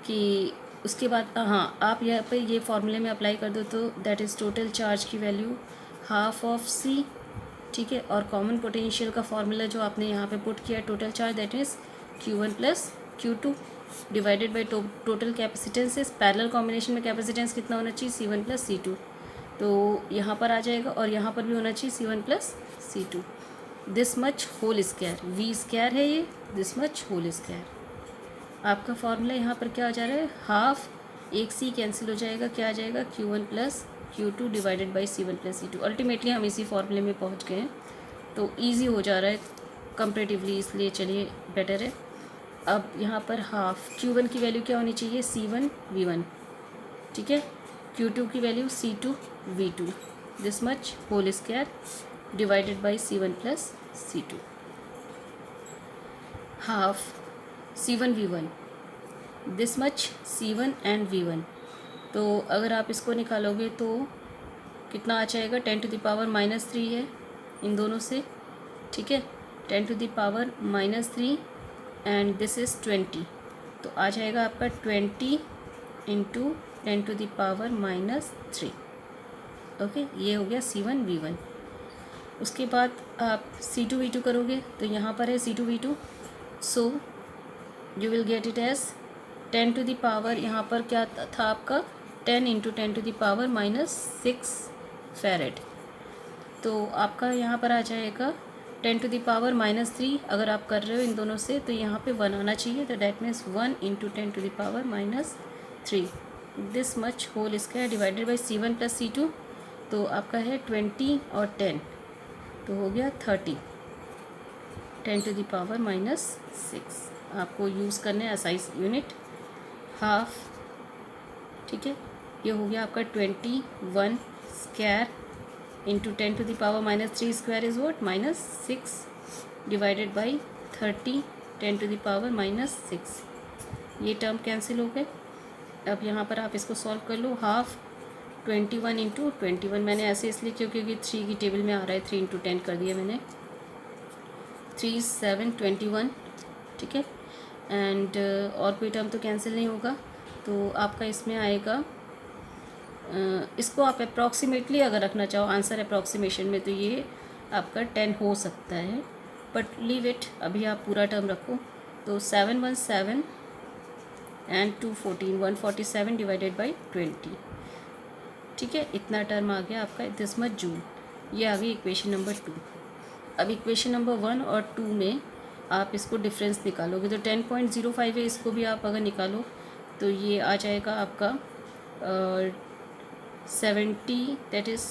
कि उसके बाद हाँ, आप यहाँ पे ये फॉर्मूले में अप्लाई कर दो तो दैट इज़ टोटल चार्ज की वैल्यू हाफ ऑफ C। ठीक है, और कॉमन पोटेंशियल का फॉर्मूला जो आपने यहाँ पे पुट किया total charge that is Q1 plus Q2 divided by total capacitance. इस पैरेलल कॉम्बिनेशन में कैपेसिटेंस कितना होना चाहिए, C1 प्लस C2, तो यहाँ पर आ जाएगा और यहाँ पर भी होना चाहिए C1 plus C2। This much whole square, V square है ये, दिस मच होल स्क्वायर। आपका फॉर्मूला यहाँ पर क्या हो जा रहा है, हाफ, एक C कैंसिल हो जाएगा, क्या आ जाएगा Q1 plus Q2 divided by C1 plus C2। Ultimately हम इसी फॉर्मूले में पहुँच गए हैं, तो ईजी हो जा रहा है कंपेरेटिवली, इसलिए चलिए बेटर है। अब यहाँ पर हाफ Q1 की वैल्यू क्या होनी चाहिए, C1 V1। ठीक है, Q2 की value C2 V2, this much whole square divided by C1 plus C2। Half C1 V1, this much C1 and V1। तो अगर आप इसको निकालोगे तो कितना आ जाएगा, 10⁻³ है इन दोनों से। ठीक है, 10⁻³ एंड दिस इज़ 20, तो आ जाएगा आपका 20 × 10⁻³ ओके, ये हो गया C1 V1। उसके बाद आप C2 V2 करोगे तो यहाँ पर है C2 V2, so you will get it as 10⁻, यहाँ पर क्या था आपका 10 × 10⁻⁻6 फैरेड। तो आपका यहाँ पर आ जाएगा 10⁻³ अगर आप कर रहे हो इन दोनों से तो यहाँ पे 1 आना चाहिए, तो that means 1 × 10⁻³ this much whole square divided by C1 + C2, तो आपका है 20 और 10 तो हो गया 30 10⁻⁻6। आपको यूज़ करने हैं SI यूनिट हाफ, ठीक है। ये हो गया आपका 21 square into 10⁻³ square is what -6 divided by 30 10⁻⁻6। ये टर्म कैंसिल हो गए। अब यहाँ पर आप इसको सॉल्व कर लो। हाफ 21 × 21 मैंने ऐसे इसलिए क्योंकि 3 की टेबल में आ रहा है, 3 × 10 कर दिया मैंने, 3 7 21, ठीक है। एंड और कोई टर्म तो कैंसिल नहीं होगा, तो आपका इसमें आएगा इसको आप अप्रॉक्सीमेटली अगर रखना चाहो आंसर अप्रॉक्सीमेशन में तो ये आपका 10 हो सकता है, बट लीव इट, अभी आप पूरा टर्म रखो। तो 7 1 7 एंड 2 14 147 डिवाइडेड बाई 20, ठीक है। इतना टर्म आ गया आपका दिस मच जूल। ये आ गई इक्वेशन नंबर 2। अब इक्वेशन नंबर 1 और 2 में आप इसको डिफरेंस निकालोगे तो 10.05 है, इसको भी आप अगर निकालो तो ये आ जाएगा आपका 70 दैट इज़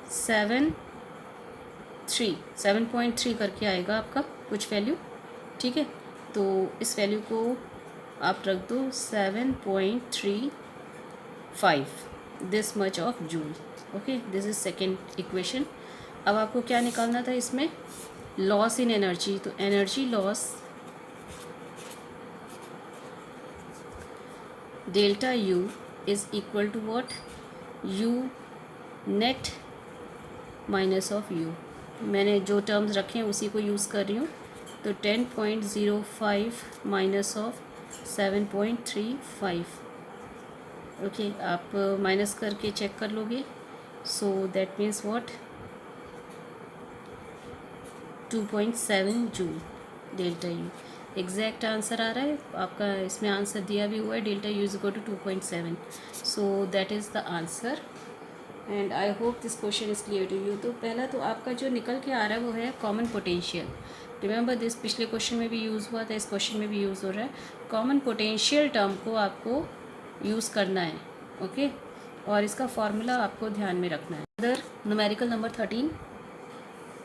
7.3 करके आएगा आपका कुछ वैल्यू, ठीक है। तो इस वैल्यू को आप रख दो 7.35 this much of joule, okay. This is second equation. अब आपको क्या निकालना था इसमें, लॉस इन एनर्जी। तो energy loss delta U is equal to what, U net minus of U। मैंने जो टर्म्स रखे हैं उसी को यूज़ कर रही हूँ। तो 10.05 माइनस ऑफ 7.35, ओके। आप माइनस करके चेक कर लोगे। So that means what 2.7 joule delta U। Exact answer आ रहा है आपका, इसमें आंसर दिया भी हुआ है delta U is equal to 2.7। So that is the answer and I hope this question is clear to you. तो पहला तो आपका जो निकल के आ रहा है वो है कॉमन पोटेंशियल। रिमेंबर दिस, पिछले क्वेश्चन में भी यूज़ हुआ था, इस क्वेश्चन में भी यूज़ हो रहा है। कॉमन पोटेंशियल टर्म को आपको यूज़ करना है, ओके। और इसका फॉर्मूला आपको ध्यान में रखना है। Other numerical number 13,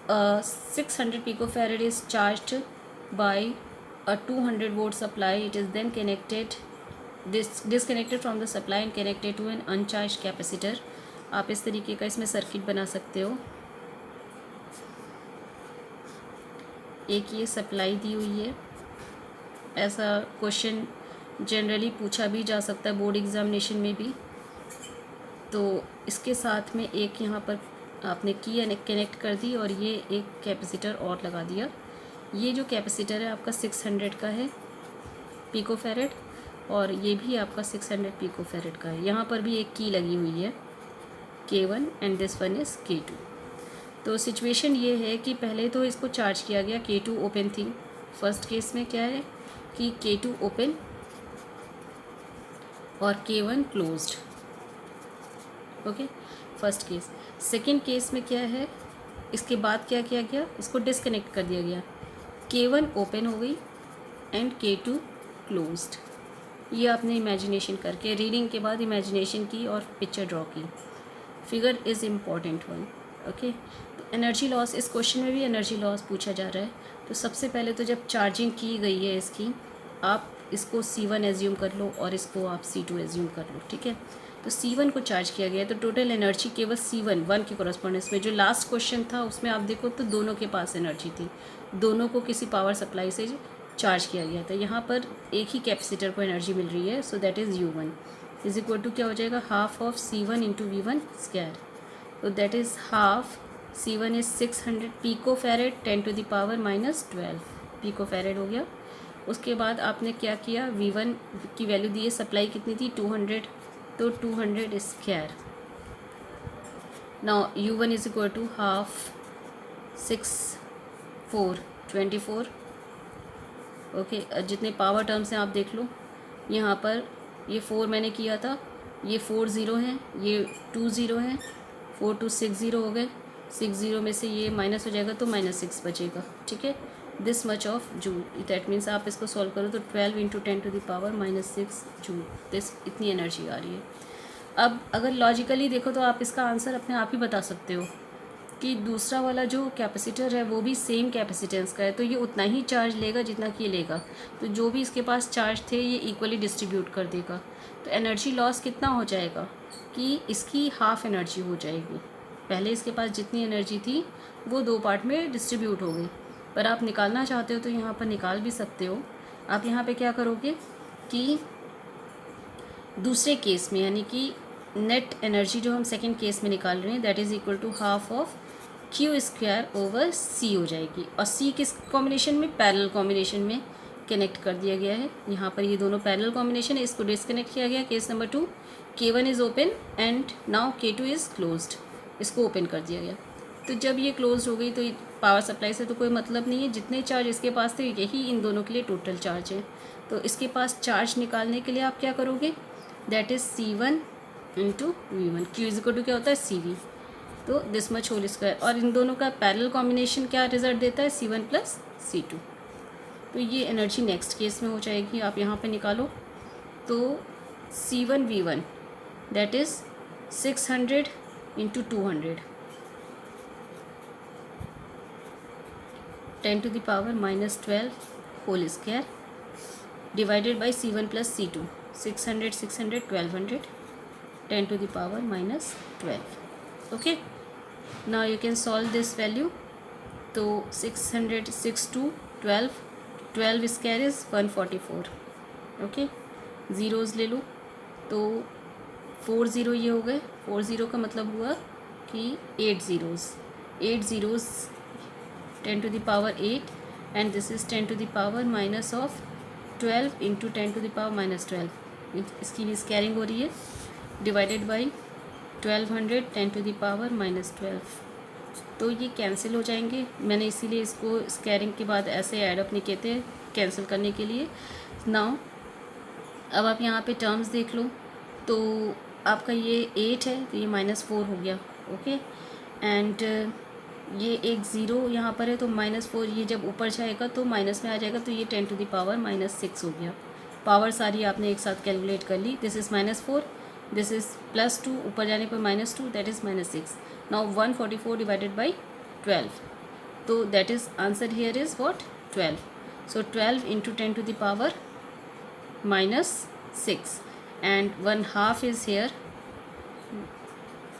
600 picofarad is charged by a 200 volt supply. It is then disconnected from the supply and connected to an uncharged capacitor. आप इस तरीके का इसमें सर्किट बना सकते हो। एक ये सप्लाई दी हुई है, ऐसा क्वेश्चन जनरली पूछा भी जा सकता है बोर्ड एग्जामिनेशन में भी। तो इसके साथ में एक यहाँ पर आपने की कनेक्ट कर दी और ये एक कैपेसिटर और लगा दिया। ये जो कैपेसिटर है आपका 600 का है पिकोफैरेड और ये भी आपका 600 पिकोफैरेड का है। यहाँ पर भी एक की लगी हुई है K1 and this one is K2। तो सिचुएशन ये है कि पहले तो इसको चार्ज किया गया, K2 ओपन थी। फर्स्ट केस में क्या है कि K2 ओपन और K1 closed, okay, first case. Second case में क्या है, इसके बाद क्या किया गया, इसको डिसकनेक्ट कर दिया गया, K1 ओपन हो गई एंड K2 क्लोज्ड। ये आपने इमेजिनेशन करके, रीडिंग के बाद इमेजिनेशन की और पिक्चर ड्रॉ की। Figure is important one, okay. तो एनर्जी लॉस, इस क्वेश्चन में भी एनर्जी लॉस पूछा जा रहा है। तो सबसे पहले तो जब चार्जिंग की गई है इसकी, आप इसको C1 एज्यूम कर लो और इसको आप C2 एज्यूम कर लो, ठीक है। तो C1 को चार्ज किया गया तो टोटल एनर्जी केवल C1 1 के कॉरस्पॉन्डेंस में, जो लास्ट क्वेश्चन था उसमें आप देखो तो दोनों के पास एनर्जी थी, दोनों को किसी पावर सप्लाई से चार्ज किया गया था। यहाँ पर एक ही कैपेसिटर को एनर्जी मिल रही है, so that is U1 is equal to क्या हो जाएगा, half of C1 into V1 square. तो that is half, C1 is 600 picofarad 10⁻⁻12 picofarad हो गया। उसके बाद आपने क्या किया, V1 की वैल्यू दी है, सप्लाई कितनी थी 200, तो 200 square. Now U1 is equal to half 6 4 24, okay. जितने पावर टर्म्स हैं आप देख लो, यहाँ पर ये 4 मैंने किया था, ये 4 0 हैं, ये 2 0 हैं, 4 2 6 0 हो गए, 6 0 में से ये माइनस हो जाएगा तो -6 बचेगा, ठीक है। This much of joule, that means आप इसको सॉल्व करो तो 12 × 10⁻⁻6 जूल, दिस इतनी एनर्जी आ रही है। अब अगर लॉजिकली देखो तो आप इसका आंसर अपने आप ही बता सकते हो कि दूसरा वाला जो कैपेसिटर है वो भी सेम कैपेसिटेंस का है, तो ये उतना ही चार्ज लेगा जितना कि ये लेगा, तो जो भी इसके पास चार्ज थे ये इक्वली डिस्ट्रीब्यूट कर देगा। तो एनर्जी लॉस कितना हो जाएगा कि इसकी हाफ एनर्जी हो जाएगी। पहले इसके पास जितनी एनर्जी थी वो 2 पार्ट में डिस्ट्रीब्यूट हो गई, पर आप निकालना चाहते हो तो यहाँ पर निकाल भी सकते हो। आप यहाँ पे क्या करोगे कि दूसरे केस में, यानी कि नेट एनर्जी जो हम सेकंड केस में निकाल रहे हैं, that is equal to half of Q²/C हो जाएगी। और C किस कॉम्बिनेशन में, पैरेलल कॉम्बिनेशन में कनेक्ट कर दिया गया है। यहाँ पर ये दोनों पैरेलल कॉम्बिनेशन है, इसको डिस्कनेक्ट किया गया। Case number 2, K1 is open and now K2 is closed, इसको ओपन कर दिया गया। तो जब ये क्लोज हो गई तो पावर सप्लाई से तो कोई मतलब नहीं है, जितने चार्ज इसके पास थे यही इन दोनों के लिए टोटल चार्ज है। तो इसके पास चार्ज निकालने के लिए आप क्या करोगे, that is C1 × V1, Q क्या होता है CV, तो दिस मच होल स्क्वायर। और इन दोनों का पैरेलल कॉम्बिनेशन क्या रिजल्ट देता है, C1 + C2। तो ये एनर्जी नेक्स्ट केस में हो जाएगी। आप यहाँ पे निकालो तो C1 V1 that is 600 × 200 10⁻⁻12 whole square divided by C1 + C2, 600 600 1200 10⁻⁻12। Okay, now you can solve this value। तो 600 6 2 12 12 स्क्वायर इज़ 144। ओके, ज़ीरोज़ ले लो तो 4 0 ये हो गए। 4 0 का मतलब हुआ कि 8 ज़ीरोज़ 10⁻8 एंड दिस इज़ 10⁻⁻12 × 10⁻⁻12, इसकी भी स्क्वायरिंग हो रही है, डिवाइडेड बाई 1200 10⁻⁻12। तो ये कैंसिल हो जाएंगे। मैंने इसीलिए इसको स्क्वायरिंग के बाद ऐसे ऐडअप नहीं कहते, कैंसिल करने के लिए। नाउ अब आप यहाँ पे टर्म्स देख लो तो आपका ये 8 है तो ये -4 हो गया। ओके, एंड ये एक ज़ीरो यहाँ पर है तो -4, ये जब ऊपर जाएगा तो माइनस में आ जाएगा, तो ये 10⁻⁻6 हो गया। पावर सारी आपने एक साथ कैलकुलेट कर ली। दिस इज़ -4, दिस इज़ +2, ऊपर जाने पर -2, that is -6। Now 144 divided by 12, तो that is answer here is what, 12। So 12 × 10⁻⁻6 and 1/2 is here,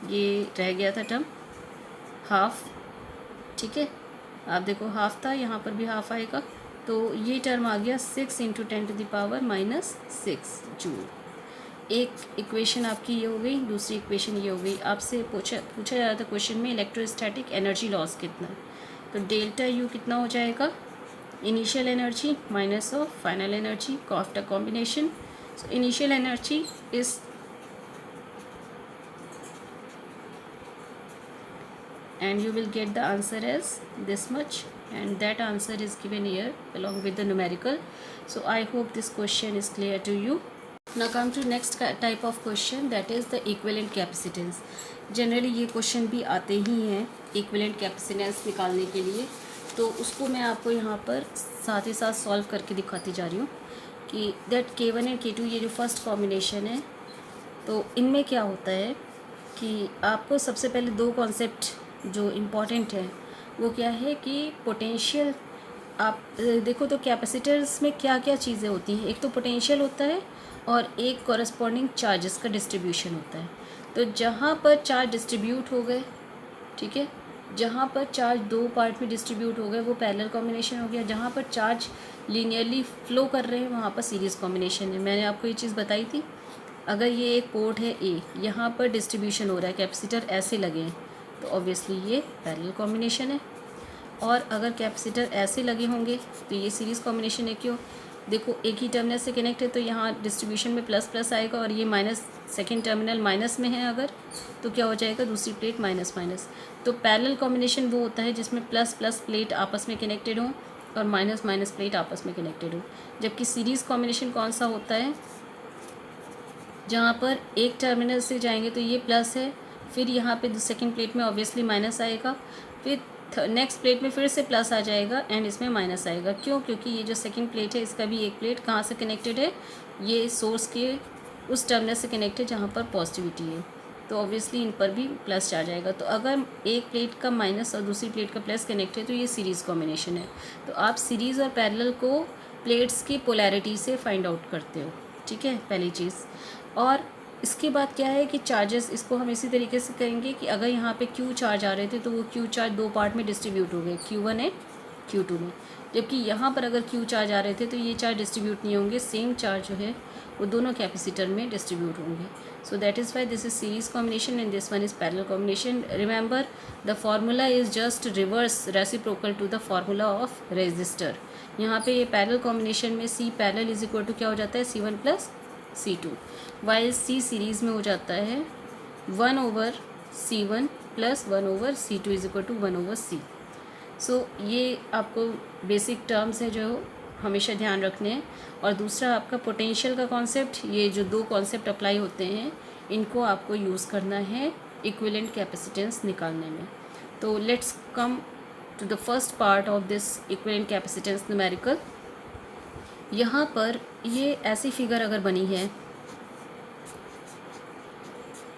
ये रह गया था टर्म हाफ, ठीक है। आप देखो हाफ था, यहाँ पर भी हाफ आएगा, तो ये टर्म आ गया 6 × 10⁻⁻6 जूल। एक इक्वेशन आपकी ये हो गई, दूसरी इक्वेशन ये हो गई। आपसे पूछा जा रहा था क्वेश्चन में इलेक्ट्रोस्टैटिक एनर्जी लॉस कितना है, तो ΔU कितना हो जाएगा, initial energy minus of final energy after combination. So initial energy is and you will get the answer as this much, and that answer is given here along with the numerical. So I hope this question is clear to you. Now come to next type of question, that is the equivalent capacitance. Generally ये question भी आते ही हैं equivalent capacitance निकालने के लिए, तो उसको मैं आपको यहाँ पर साथ ही साथ सॉल्व करके दिखाती जा रही हूँ कि दैट K1 एंड K2 ये जो फर्स्ट कॉम्बिनेशन है, तो इनमें क्या होता है कि आपको सबसे पहले दो कॉन्सेप्ट जो इम्पॉर्टेंट है वो क्या है कि पोटेंशियल। आप देखो तो कैपेसिटर्स में क्या क्या चीज़ें होती हैं, एक तो पोटेंशियल होता है और एक कॉरस्पॉन्डिंग चार्जेस का डिस्ट्रीब्यूशन होता है। तो जहाँ पर चार्ज डिस्ट्रीब्यूट हो गए, ठीक है, जहाँ पर चार्ज दो पार्ट में डिस्ट्रीब्यूट हो गए वो पैरेलल कॉम्बिनेशन हो गया। जहाँ पर चार्ज लीनियरली फ्लो कर रहे हैं वहाँ पर सीरीज़ कॉम्बिनेशन है। मैंने आपको ये चीज़ बताई थी, अगर ये एक पोर्ट है ए, यहाँ पर डिस्ट्रीब्यूशन हो रहा है, कैपेसिटर ऐसे लगे हैं, तो ऑब्वियसली ये पैरेलल कॉम्बिनेशन है। और अगर कैपेसिटर ऐसे लगे होंगे तो ये सीरीज़ कॉम्बिनेशन है। क्यों, देखो एक ही टर्मिनल से कनेक्ट है तो यहाँ डिस्ट्रीब्यूशन में प्लस प्लस आएगा, और ये माइनस, सेकेंड टर्मिनल माइनस में है अगर, तो क्या हो जाएगा, दूसरी प्लेट माइनस माइनस। तो पैरेलल कॉम्बिनेशन वो होता है जिसमें प्लस प्लस प्लेट आपस में कनेक्टेड हो और माइनस माइनस प्लेट आपस में कनेक्टेड हो। जबकि सीरीज़ कॉम्बिनेशन कौन सा होता है, जहाँ पर एक टर्मिनल से जाएंगे तो ये प्लस है फिर यहाँ पे सेकेंड प्लेट में ऑब्वियसली माइनस आएगा, फिर नेक्स्ट प्लेट में फिर से प्लस आ जाएगा एंड इसमें माइनस आएगा। क्यों? क्योंकि ये जो सेकंड प्लेट है इसका भी एक प्लेट कहाँ से कनेक्टेड है, ये सोर्स के उस टर्मिनल से कनेक्टेड है जहाँ पर पॉजिटिविटी है, तो ऑब्वियसली इन पर भी प्लस आ जाएगा। तो अगर एक प्लेट का माइनस और दूसरी प्लेट का प्लस कनेक्ट है तो ये सीरीज़ कॉम्बिनेशन है। तो आप सीरीज़ और पैरेलल को प्लेट्स की पोलैरिटी से फाइंड आउट करते हो, ठीक है, पहली चीज़। और इसके बाद क्या है कि चार्जेस, इसको हम इसी तरीके से करेंगे कि अगर यहाँ पे क्यू चार्ज आ रहे थे तो वो क्यू चार्ज दो पार्ट में डिस्ट्रीब्यूट हो गए, Q1 एंड Q2 में, जबकि यहाँ पर अगर क्यू चार्ज आ रहे थे तो ये चार्ज डिस्ट्रीब्यूट नहीं होंगे, सेम चार्ज जो है वो दोनों कैपेसिटर में डिस्ट्रीब्यूट होंगे। So that is why this is series combination and this one is parallel combination. Remember the formula is just reverse reciprocal to the formula of resistor. यहाँ पे ये पैरेलल कॉम्बिनेशन में C parallel is equal to क्या हो जाता है, C1 plus C2, while C series में हो जाता है 1/C1 plus 1/C2 is equal to 1/C। So ये आपको बेसिक टर्म्स है जो हमेशा ध्यान रखने हैं। और दूसरा आपका पोटेंशियल का कॉन्सेप्ट, ये जो दो कॉन्सेप्ट अप्लाई होते हैं इनको आपको यूज़ करना है इक्विवेलेंट कैपेसिटेंस निकालने में। तो let's come to the first part of this equivalent capacitance numerical. यहाँ पर ये ऐसी फिगर अगर बनी है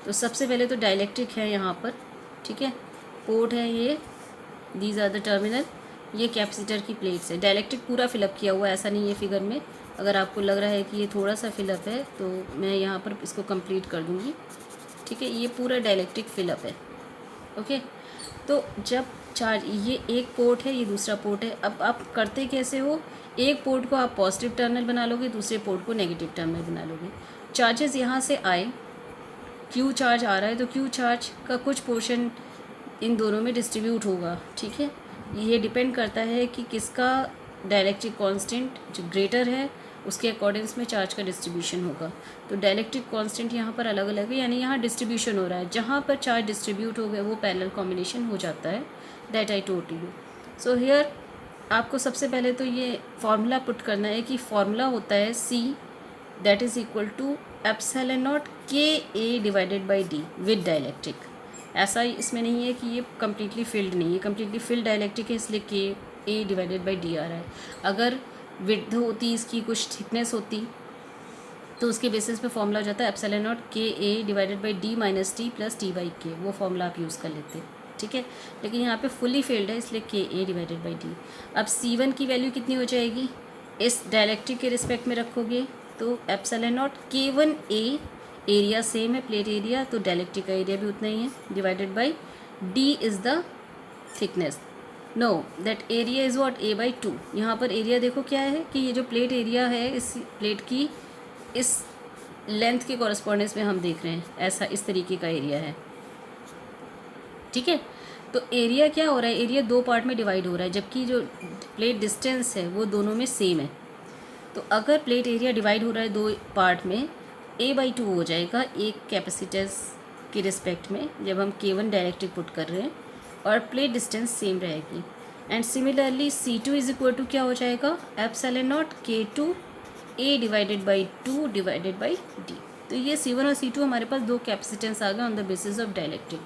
तो सबसे पहले तो डाइलेक्ट्रिक है यहाँ पर, ठीक है, पोर्ट है ये, दीज आर द टर्मिनल, ये कैपेसिटर की प्लेट्स है। डाइलेक्ट्रिक पूरा फिलअप किया हुआ है, ऐसा नहीं है फिगर में, अगर आपको लग रहा है कि ये थोड़ा सा फिलअप है तो मैं यहाँ पर इसको कंप्लीट कर दूँगी, ठीक है, ये पूरा डाइलेक्ट्रिक फिलअप है। ओके, तो जब चार्ज, ये एक पोर्ट है, ये दूसरा पोर्ट है, अब आप करते कैसे हो, एक पोर्ट को आप पॉजिटिव टर्मिनल बना लोगे, दूसरे पोर्ट को नेगेटिव टर्मिनल बना लोगे। चार्जेस यहाँ से आए, क्यू चार्ज आ रहा है तो क्यू चार्ज का कुछ पोर्शन इन दोनों में डिस्ट्रीब्यूट होगा, ठीक है। ये डिपेंड करता है कि किसका डाइलेक्ट्रिक कांस्टेंट जो ग्रेटर है उसके अकॉर्डिंग्स में चार्ज का डिस्ट्रीब्यूशन होगा। तो डाइलेक्ट्रिक कांस्टेंट यहाँ पर अलग अलग है, यानी यहाँ डिस्ट्रीब्यूशन हो रहा है, जहाँ पर चार्ज डिस्ट्रीब्यूट हो गए वो पैरेलल कॉम्बिनेशन हो जाता है, that I told you. So here आपको सबसे पहले तो ये फार्मूला पुट करना है कि फार्मूला होता है C that is equal to epsilon naught KA divided by D with dielectric. ऐसा इसमें नहीं है कि ये कम्प्लीटली फिल्ड नहीं है, कम्प्लीटली फिल्ड डाइलेक्ट्रिक है इसलिए KA डिवाइडेड बाई D आ रहा है। अगर विड्थ होती, इसकी कुछ थिकनेस होती तो उसके बेसिस पे फॉर्मूला हो जाता है epsilon naught KA divided by D minus T plus T by K, वो फॉर्मूला आप यूज़ कर लेते, ठीक है। लेकिन यहाँ पे फुली फिल्ड है इसलिए KA डिवाइडेड बाई D। अब C1 की वैल्यू कितनी हो जाएगी, इस डाइलेक्ट्रिक के रिस्पेक्ट में रखोगे तो epsilon not K1A, area same है प्लेट एरिया, तो डाइलेक्ट्रिक का एरिया भी उतना ही है, divided by D is the thickness, know that area is what A by 2। यहाँ पर एरिया देखो क्या है कि ये जो प्लेट एरिया है इस प्लेट की इस लेंथ के कॉरस्पॉन्डेंस में हम देख रहे हैं, ऐसा इस तरीके का एरिया है, ठीक है। तो एरिया क्या हो रहा है, एरिया दो पार्ट में डिवाइड हो रहा है, जबकि जो प्लेट डिस्टेंस है वो दोनों में सेम है। तो अगर प्लेट एरिया डिवाइड हो रहा है दो पार्ट में, A बाई 2 हो जाएगा एक कैपेसिटेंस के रिस्पेक्ट में जब हम K1 डाइलेक्ट्रिक पुट कर रहे हैं, और प्लेट डिस्टेंस सेम रहेगी। And similarly C2 is equal to क्या हो जाएगा, epsilon naught K2A divided by 2 divided by D। तो ये C1 और C2 हमारे पास दो कैपेसिटेंस आ गए on the basis of dielectric.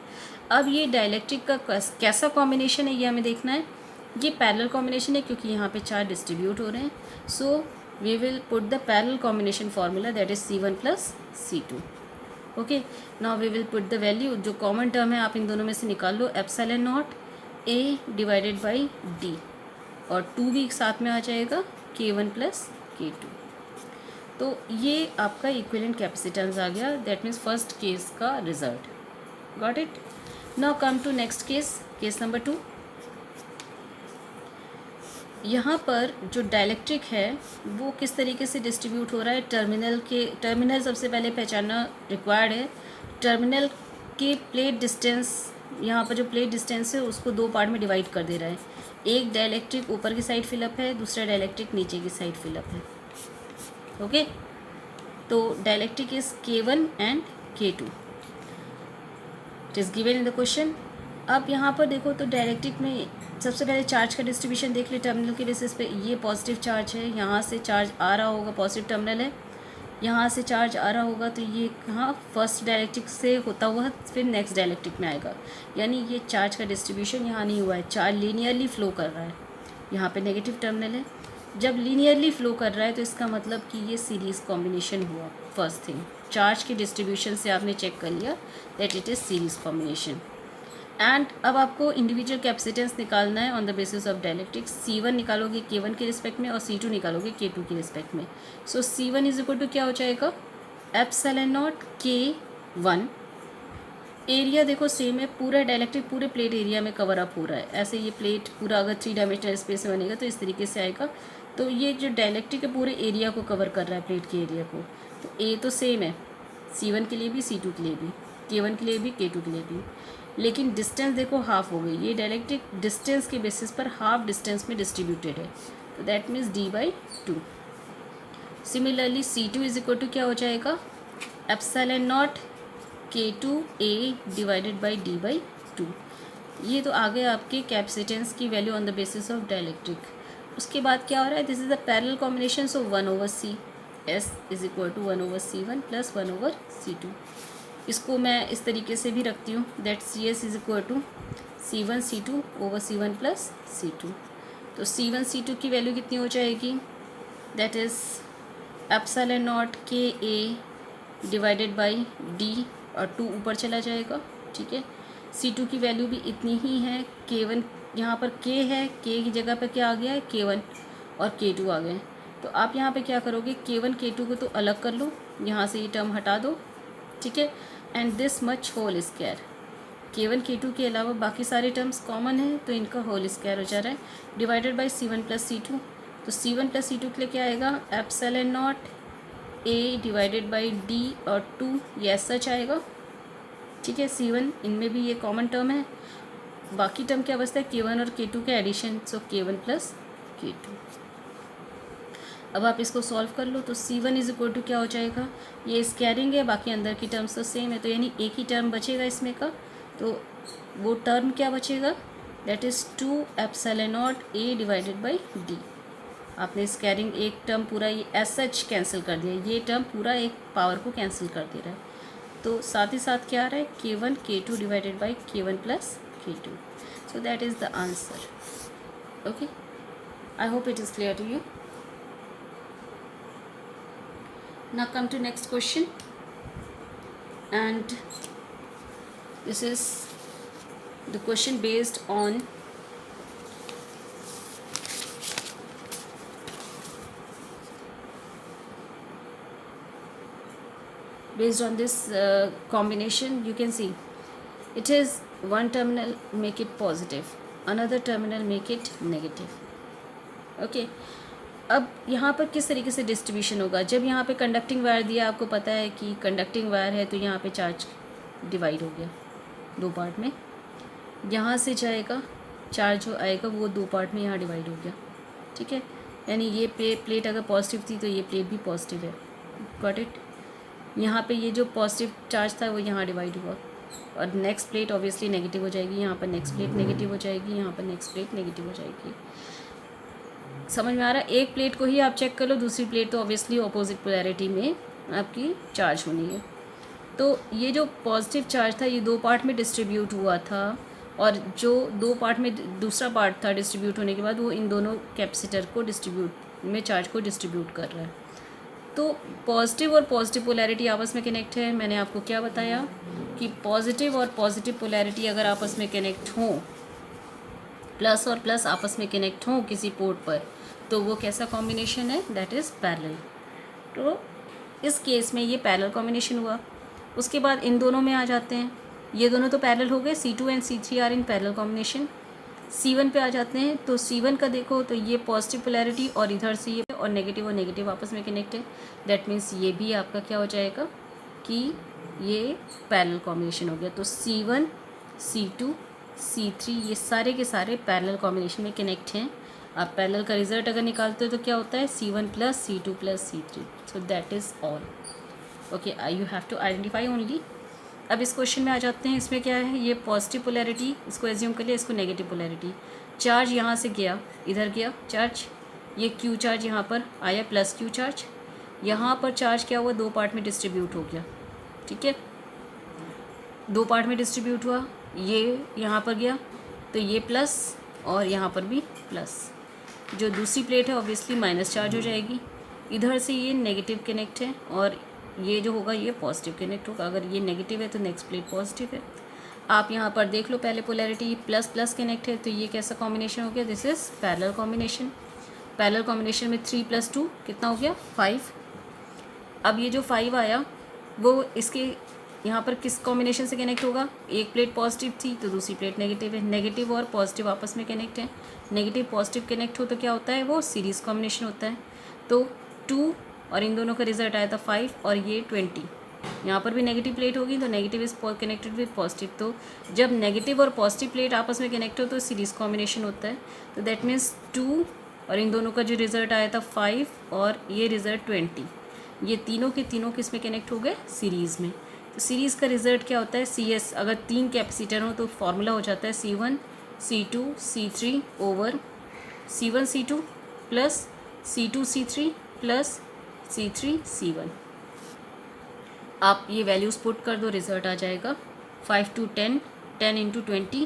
अब ये डाइलेक्ट्रिक का कैसा कॉम्बिनेशन है ये हमें देखना है। ये पैरेलल कॉम्बिनेशन है क्योंकि यहाँ पे चार डिस्ट्रीब्यूट हो रहे हैं, सो we will put the parallel combination formula that is C1 plus C2. okay, now we will put the value, जो कॉमन टर्म है आप इन दोनों में से निकाल लो, epsilon naught A divided by D, और 2 भी साथ में आ जाएगा, K1 प्लस K2। तो ये आपका इक्विवेलेंट कैपेसिटेंस आ गया, दैट मीन्स फर्स्ट केस का result. Got it. Now come to next case, case number 2। यहाँ पर जो डाइलेक्ट्रिक है वो किस तरीके से डिस्ट्रीब्यूट हो रहा है, टर्मिनल सबसे पहले पहचानना रिक्वायर्ड है। टर्मिनल के प्लेट डिस्टेंस, यहाँ पर जो प्लेट डिस्टेंस है उसको दो पार्ट में डिवाइड कर दे रहा है, एक डाइलेक्ट्रिक ऊपर की साइड फिलअप है, दूसरा डाइलेक्ट्रिक नीचे की साइड फिलअप है। ओके, तो dielectric is K1 and K2, it is given in the question. अब यहाँ पर देखो तो डाइलेक्ट्रिक में सबसे पहले चार्ज का डिस्ट्रीब्यूशन देख ले टर्मिनल के बेसिस पे। ये पॉजिटिव चार्ज है, यहाँ से चार्ज आ रहा होगा, पॉजिटिव टर्मिनल है, यहाँ से चार्ज आ रहा होगा तो ये कहाँ फर्स्ट डायलेक्ट्रिक से होता हुआ फिर नेक्स्ट डायलेक्ट्रिक में आएगा, यानी ये चार्ज का डिस्ट्रीब्यूशन यहाँ नहीं हुआ है, चार्ज लीनियरली फ्लो कर रहा है। यहाँ पे नेगेटिव टर्मिनल है, जब लीनियरली फ्लो कर रहा है तो इसका मतलब कि ये सीरीज़ कॉम्बिनेशन हुआ। फर्स्ट थिंग, चार्ज के डिस्ट्रीब्यूशन से आपने चेक कर लिया that it is series combination. And अब आपको इंडिविजुअल कैपेसिटेंस निकालना है on the basis of dielectrics. C1 निकालोगे K1 के रिस्पेक्ट में और C2 निकालोगे K2 के रिस्पेक्ट में। सो C1 इज इक्वल टू क्या हो जाएगा, एप्सिलॉन नॉट K1। एरिया देखो सेम है, पूरा डायलेक्ट्रिक पूरे प्लेट एरिया में कवर अप हो रहा है। ऐसे ये प्लेट पूरा अगर 3 डायमेंशनल स्पेस में बनेगा तो इस तरीके से आएगा। तो ये जो डायलेक्ट्रिक है पूरे एरिया को कवर कर रहा है, प्लेट के एरिया को। तो ए तो सेम है C1 के लिए भी, C2 के लिए भी, K1 के लिए भी, K2 के लिए भी, लेकिन डिस्टेंस देखो हाफ हो गई। ये डायलेक्ट्रिक डिस्टेंस के बेसिस पर हाफ डिस्टेंस में डिस्ट्रीब्यूटेड है, तो that means D/2। Similarly C2 is equal to क्या हो जाएगा, epsilon naught K2A divided by D/2। ये तो आ गए आपके कैपेसिटेंस की value on the basis of dielectric. उसके बाद क्या हो रहा है, this is the parallel combination, so 1/C, S is equal to 1/C1 plus 1/C2। इसको मैं इस तरीके से भी रखती हूँ that CS is equal to C1 C2 over C1 plus C2। तो C1 C2 की वैल्यू कितनी हो जाएगी, that is epsilon naught KA divided by D, और 2 ऊपर चला जाएगा, ठीक है। C2 की वैल्यू भी इतनी ही है। K1 यहाँ पर K है, K की जगह पर क्या आ गया है, K1 और K2 आ गए। तो आप यहाँ पे क्या करोगे, K1 K2 को तो अलग कर लो, यहाँ से ये टर्म हटा दो, ठीक है। And this much whole square, K1 K2 के अलावा बाकी सारे टर्म्स कॉमन है तो इनका होल स्क्वायर हो जा रहा है, divided by C1 plus C2। तो C1 प्लस C2 के लिए क्या आएगा, epsilon naught A divided by D और 2, ये सच आएगा, ठीक है। C1 इनमें भी ये कॉमन टर्म है, बाकी टर्म क्या बचता है, K1 और K2 के एडिशन, सो K1 प्लस K2। अब आप इसको सॉल्व कर लो तो C1 इज इक्वल टू क्या हो जाएगा, ये स्क्वायरिंग है, बाकी अंदर की टर्म्स तो सेम है, तो यानी एक ही टर्म बचेगा इसमें का, तो वो टर्म क्या बचेगा, that is 2 epsilon naught A divided by D। आपने स्क्वायरिंग एक टर्म पूरा ये एज सच कैंसिल कर दिया, ये टर्म पूरा एक पावर को कैंसिल कर दे रहा है। तो साथ ही साथ क्या आ रहा है, K1 K2 divided by K1 plus K2। So that is the answer. Okay, I hope it is clear to you. Now come to next question, and this is the question based on this combination. You can see it is one terminal make it positive, another terminal make it negative. Okay, अब यहाँ पर किस तरीके से distribution होगा, जब यहाँ पे कंडक्टिंग वायर दिया, आपको पता है कि कंडक्टिंग वायर है तो यहाँ पे चार्ज डिवाइड हो गया 2 पार्ट में, यहाँ से जाएगा चार्ज जो आएगा वो 2 पार्ट में यहाँ डिवाइड हो गया, ठीक है। यानी ये प्लेट अगर पॉजिटिव थी तो ये प्लेट भी पॉजिटिव है, गॉट इट। यहाँ पे ये जो पॉजिटिव चार्ज था वो यहाँ डिवाइड हुआ, और नेक्स्ट प्लेट ऑब्वियसली नेगेटिव हो जाएगी, यहाँ पर नेक्स्ट प्लेट नेगेटिव हो जाएगी, यहाँ पर नेक्स्ट प्लेट नेगेटिव हो जाएगी। समझ में आ रहा है, एक प्लेट को ही आप चेक कर लो, दूसरी प्लेट तो ऑब्वियसली ऑपोजिट पोलैरिटी में आपकी चार्ज होनी है। तो ये जो पॉजिटिव चार्ज था ये 2 पार्ट में डिस्ट्रीब्यूट हुआ था, और जो 2 पार्ट में दूसरा पार्ट था डिस्ट्रीब्यूट होने के बाद वो इन दोनों कैपेसिटर को चार्ज को डिस्ट्रीब्यूट कर रहा है। तो पॉजिटिव और पॉजिटिव पोलैरिटी आपस में कनेक्ट है। मैंने आपको क्या बताया कि पॉजिटिव और पॉजिटिव पोलैरिटी अगर आपस में कनेक्ट हों, प्लस और प्लस आपस में कनेक्ट हों किसी पोर्ट पर, तो वो कैसा कॉम्बिनेशन है, दैट इज़ पैरेलल। तो इस केस में ये पैरेलल कॉम्बिनेशन हुआ। उसके बाद इन दोनों में आ जाते हैं, ये दोनों तो पैरेलल हो गए, C2 and C3 are in parallel combination. C1 पे आ जाते हैं, तो C1 का देखो तो ये पॉजिटिव पोलैरिटी और इधर से ये और नेगेटिव आपस में कनेक्ट है, दैट मीन्स ये भी आपका क्या हो जाएगा कि ये पैरेलल कॉम्बिनेशन हो गया। तो C1 C2 C3 ये सारे के सारे पैरेलल कॉम्बिनेशन में कनेक्ट हैं। आप पैरेलल का रिजल्ट अगर निकालते हो तो क्या होता है, C1 plus C2 plus C3, so that is all. Okay, you have to identify only. अब इस क्वेश्चन में आ जाते हैं, इसमें क्या है, ये पॉजिटिव पोलैरिटी इसको एज्यूम कर लिया, इसको नेगेटिव पोलैरिटी। चार्ज यहाँ से गया, इधर गया चार्ज, ये Q चार्ज यहाँ पर आया प्लस Q चार्ज, यहाँ पर चार्ज क्या हुआ, 2 पार्ट में डिस्ट्रीब्यूट हो गया, ठीक है, 2 पार्ट में डिस्ट्रीब्यूट हुआ, ये यहाँ पर गया तो ये प्लस और यहाँ पर भी प्लस। जो दूसरी प्लेट है ऑब्वियसली माइनस चार्ज हो जाएगी, इधर से ये नेगेटिव कनेक्ट है और ये जो होगा ये पॉजिटिव कनेक्ट होगा। अगर ये नेगेटिव है तो नेक्स्ट प्लेट पॉजिटिव है। आप यहाँ पर देख लो पहले पोलैरिटी प्लस प्लस कनेक्ट है तो ये कैसा कॉम्बिनेशन हो गया, this is parallel combination. Parallel combination में 3 + 2 कितना हो गया 5। अब ये जो 5 आया वो इसके यहाँ पर किस कॉम्बिनेशन से कनेक्ट होगा, एक प्लेट पॉजिटिव थी तो दूसरी प्लेट नेगेटिव है, नेगेटिव और पॉजिटिव आपस में कनेक्ट है, नेगेटिव पॉजिटिव कनेक्ट हो तो क्या होता है, वो सीरीज़ कॉम्बिनेशन होता है। तो 2 और इन दोनों का रिजल्ट आया था 5 और ये 20। यहाँ पर भी नेगेटिव प्लेट होगी तो negative is connected with positive, तो जब नेगेटिव और पॉजिटिव प्लेट आपस में कनेक्ट हो तो सीरीज़ कॉम्बिनेशन होता है। तो दैट मीन्स 2 और इन दोनों का जो रिजल्ट आया था 5 और ये रिजल्ट 20, ये तीनों के तीनों किस में कनेक्ट हो गए, सीरीज़ में। तो सीरीज़ का रिजल्ट क्या होता है, CS। अगर 3 कैपेसिटर हो तो फॉर्मूला हो जाता है C1 C2 C3 over C1 C2 plus C2 C3 plus C3 C1। आप ये वैल्यूज़ पुट कर दो, रिजल्ट आ जाएगा 5 to 10, 10 into 20,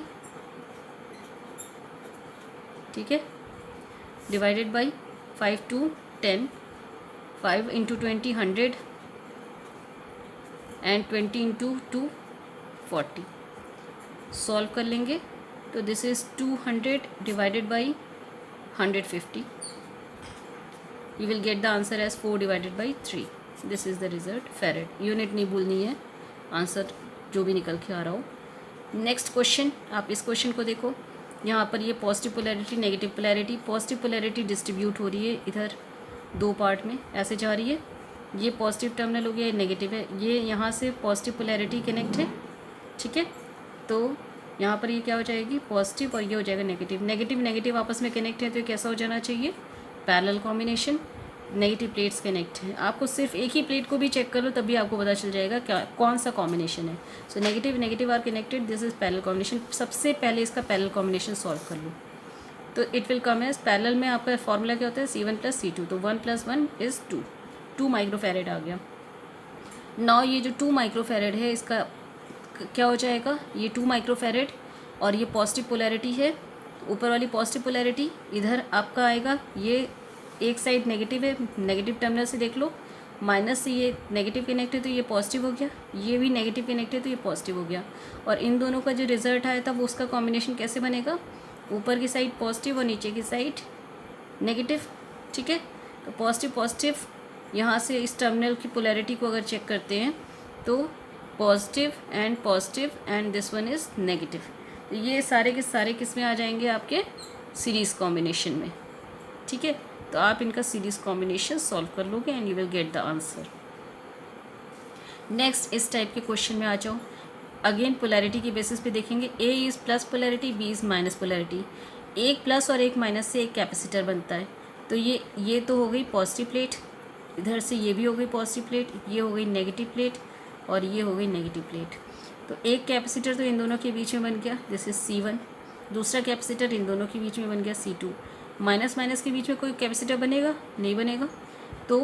ठीक है, divided by 5 to 10, 5 into 20 100 and 20 into 2 40। Solve कर लेंगे तो this is 200 divided by 150, you will get the answer as 4 divided by 3। This is the result farad. Unit नहीं भूलनी है, आंसर जो भी निकल के आ रहा हो। नेक्स्ट क्वेश्चन, आप इस क्वेश्चन को देखो, यहाँ पर ये positive polarity negative polarity, positive polarity distribute हो रही है इधर 2 पार्ट में ऐसे जा रही है, ये पॉजिटिव टर्मिनल हो गया, ये नेगेटिव है, ये यहाँ से पॉजिटिव पोलैरिटी कनेक्ट है, ठीक है, तो यहाँ पर ये क्या हो जाएगी पॉजिटिव और ये हो जाएगा नेगेटिव। नेगेटिव नेगेटिव आपस में कनेक्ट है तो ये कैसा हो जाना चाहिए, parallel combination. Negative plates connect हैं, आपको सिर्फ एक ही प्लेट को भी चेक कर लो तभी आपको पता चल जाएगा क्या कौन सा कॉम्बिनेशन है। So negative negative are connected, this is parallel combination. सबसे पहले इसका पैरेलल कॉम्बिनेशन सॉल्व कर लो तो it will come as, parallel में आपका फॉर्मूला क्या होता है C1 + C2, तो 1 + 1 इज़ 2, 2 माइक्रोफैरेड आ गया। नाउ ये जो 2 माइक्रोफैरेड है इसका क्या हो जाएगा, ये 2 माइक्रोफैरेड और ये पॉजिटिव पोलैरिटी है, ऊपर वाली पॉजिटिव पोलैरिटी इधर आपका आएगा, ये एक साइड नेगेटिव है, नेगेटिव टर्मिनल से देख लो, माइनस से ये नेगेटिव कनेक्ट है तो ये पॉजिटिव हो गया, ये भी नेगेटिव कनेक्ट है तो ये पॉजिटिव हो गया, और इन दोनों का जो रिजल्ट आया था वो उसका कॉम्बिनेशन कैसे बनेगा, ऊपर की साइड पॉजिटिव और नीचे की साइड नेगेटिव, ठीक है। तो पॉजिटिव पॉजिटिव, यहाँ से इस टर्मिनल की पोलैरिटी को अगर चेक करते हैं तो positive and this one is negative, तो ये सारे के सारे किस में आ जाएंगे आपके सीरीज़ कॉम्बिनेशन में, ठीक है। तो आप इनका सीरीज़ कॉम्बिनेशन सॉल्व कर लोगे and you will get the answer. Next इस टाइप के क्वेश्चन में आ जाओ, अगेन पोलैरिटी की बेसिस पे देखेंगे, A is plus polarity, B is minus polarity, एक प्लस और एक माइनस से एक कैपेसिटर बनता है, तो ये तो हो गई पॉजिटिव प्लेट, इधर से ये भी हो गई पॉजिटिव प्लेट, ये हो गई नेगेटिव प्लेट और ये हो गई नेगेटिव प्लेट। तो एक कैपेसिटर तो इन दोनों के बीच में बन गया, दिस इज़ C1, दूसरा कैपेसिटर इन दोनों के बीच में बन गया C2। माइनस माइनस के बीच में कोई कैपेसिटर बनेगा, नहीं बनेगा, तो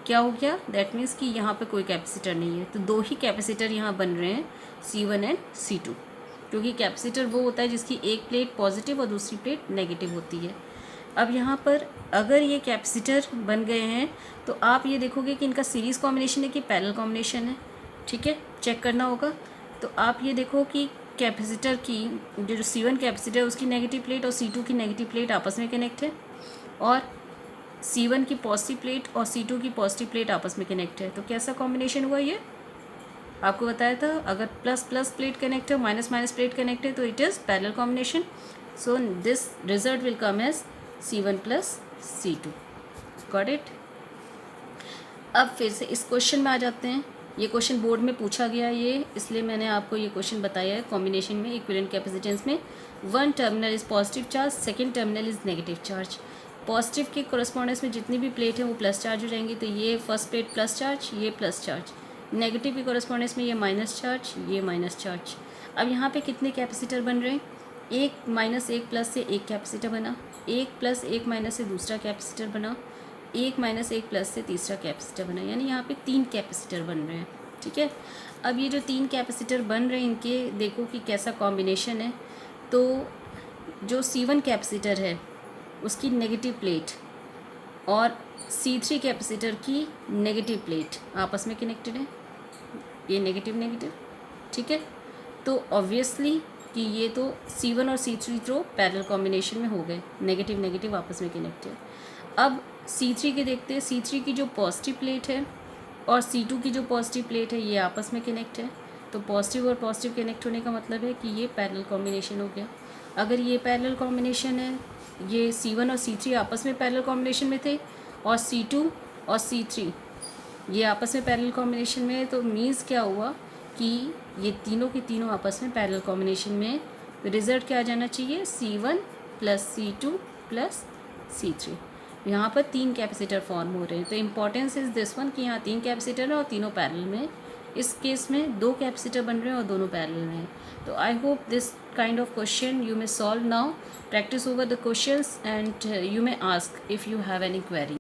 क्या हो गया, दैट मीन्स कि यहाँ पे कोई कैपेसिटर नहीं है, तो 2 ही कैपेसिटर यहाँ बन रहे हैं C1 एंड C2, क्योंकि कैपेसिटर वो होता है जिसकी एक प्लेट पॉजिटिव और दूसरी प्लेट नेगेटिव होती है। अब यहाँ पर अगर ये कैपेसिटर बन गए हैं तो आप ये देखोगे कि इनका सीरीज़ कॉम्बिनेशन है कि पैरेलल कॉम्बिनेशन है, ठीक है, चेक करना होगा। तो आप ये देखो कि कैपेसिटर की जो C1 कैपेसिटर है उसकी नेगेटिव प्लेट और C2 की नेगेटिव प्लेट आपस में कनेक्ट है, और C1 की पॉजिटिव प्लेट और C2 की पॉजिटिव प्लेट आपस में कनेक्ट है। तो कैसा कॉम्बिनेशन हुआ, ये आपको बताया था, अगर प्लस प्लस प्लेट कनेक्ट है, माइनस माइनस प्लेट कनेक्ट है तो it is parallel combination. So this result will come as C1 + C2, got it. अब फिर से इस क्वेश्चन में आ जाते हैं, ये क्वेश्चन बोर्ड में पूछा गया है, ये इसलिए मैंने आपको ये क्वेश्चन बताया है। कॉम्बिनेशन में इक्विवेलेंट कैपेसिटेंस में 1 terminal is positive charge, second terminal is negative charge. Positive के कोरस्पॉन्डेंस में जितनी भी प्लेट है वो प्लस चार्ज हो जाएंगी, तो ये फर्स्ट प्लेट प्लस चार्ज, ये प्लस चार्ज। नेगेटिव के कोरस्पॉन्डेंस में ये माइनस चार्ज, ये माइनस चार्ज। अब यहाँ पे कितने कैपेसिटर बन रहे हैं, एक माइनस एक प्लस से एक कैपेसिटर बना, एक प्लस एक माइनस से दूसरा कैपेसिटर बना, एक माइनस एक प्लस से तीसरा कैपेसिटर बना, यानी यहाँ पे 3 कैपेसिटर बन रहे हैं। ठीक है, अब ये जो 3 कैपेसिटर बन रहे हैं इनके देखो कि कैसा कॉम्बिनेशन है। तो जो C1 कैपेसिटर है उसकी नेगेटिव प्लेट और C3 कैपेसिटर की नेगेटिव प्लेट आपस में कनेक्टेड है, ये नेगेटिव नेगेटिव। ठीक है, तो ऑब्वियसली कि ये तो C1 और C3 तो पैरेलल कॉम्बिनेशन में हो गए, नेगेटिव नेगेटिव आपस में कनेक्टेड। अब C3 के देखते हैं, C3 की जो पॉजिटिव प्लेट है और C2 की जो पॉजिटिव प्लेट है ये आपस में कनेक्ट है। तो पॉजिटिव और पॉजिटिव कनेक्ट होने का मतलब है कि ये पैरेलल कॉम्बिनेशन हो गया। अगर ये पैरेलल कॉम्बिनेशन है, ये C1 और C3 आपस में पैरेलल कॉम्बिनेशन में थे और C2 और C3 ये आपस में पैरेलल कॉम्बिनेशन में है, तो मीन्स क्या हुआ कि ये तीनों के तीनों आपस में पैरेलल कॉम्बिनेशन में, रिजल्ट क्या आ जाना चाहिए, C1 plus C2 plus C3। यहाँ पर 3 कैपेसिटर फॉर्म हो रहे हैं। तो इम्पॉर्टेंस इज़ दिस वन कि यहाँ 3 कैपेसिटर है और तीनों पैरेलल में। इस केस में 2 कैपेसिटर बन रहे हैं और दोनों पैरेलल में हैं। तो आई hope this kind of question you may solve now. Practice over the questions and you may ask if you have any query.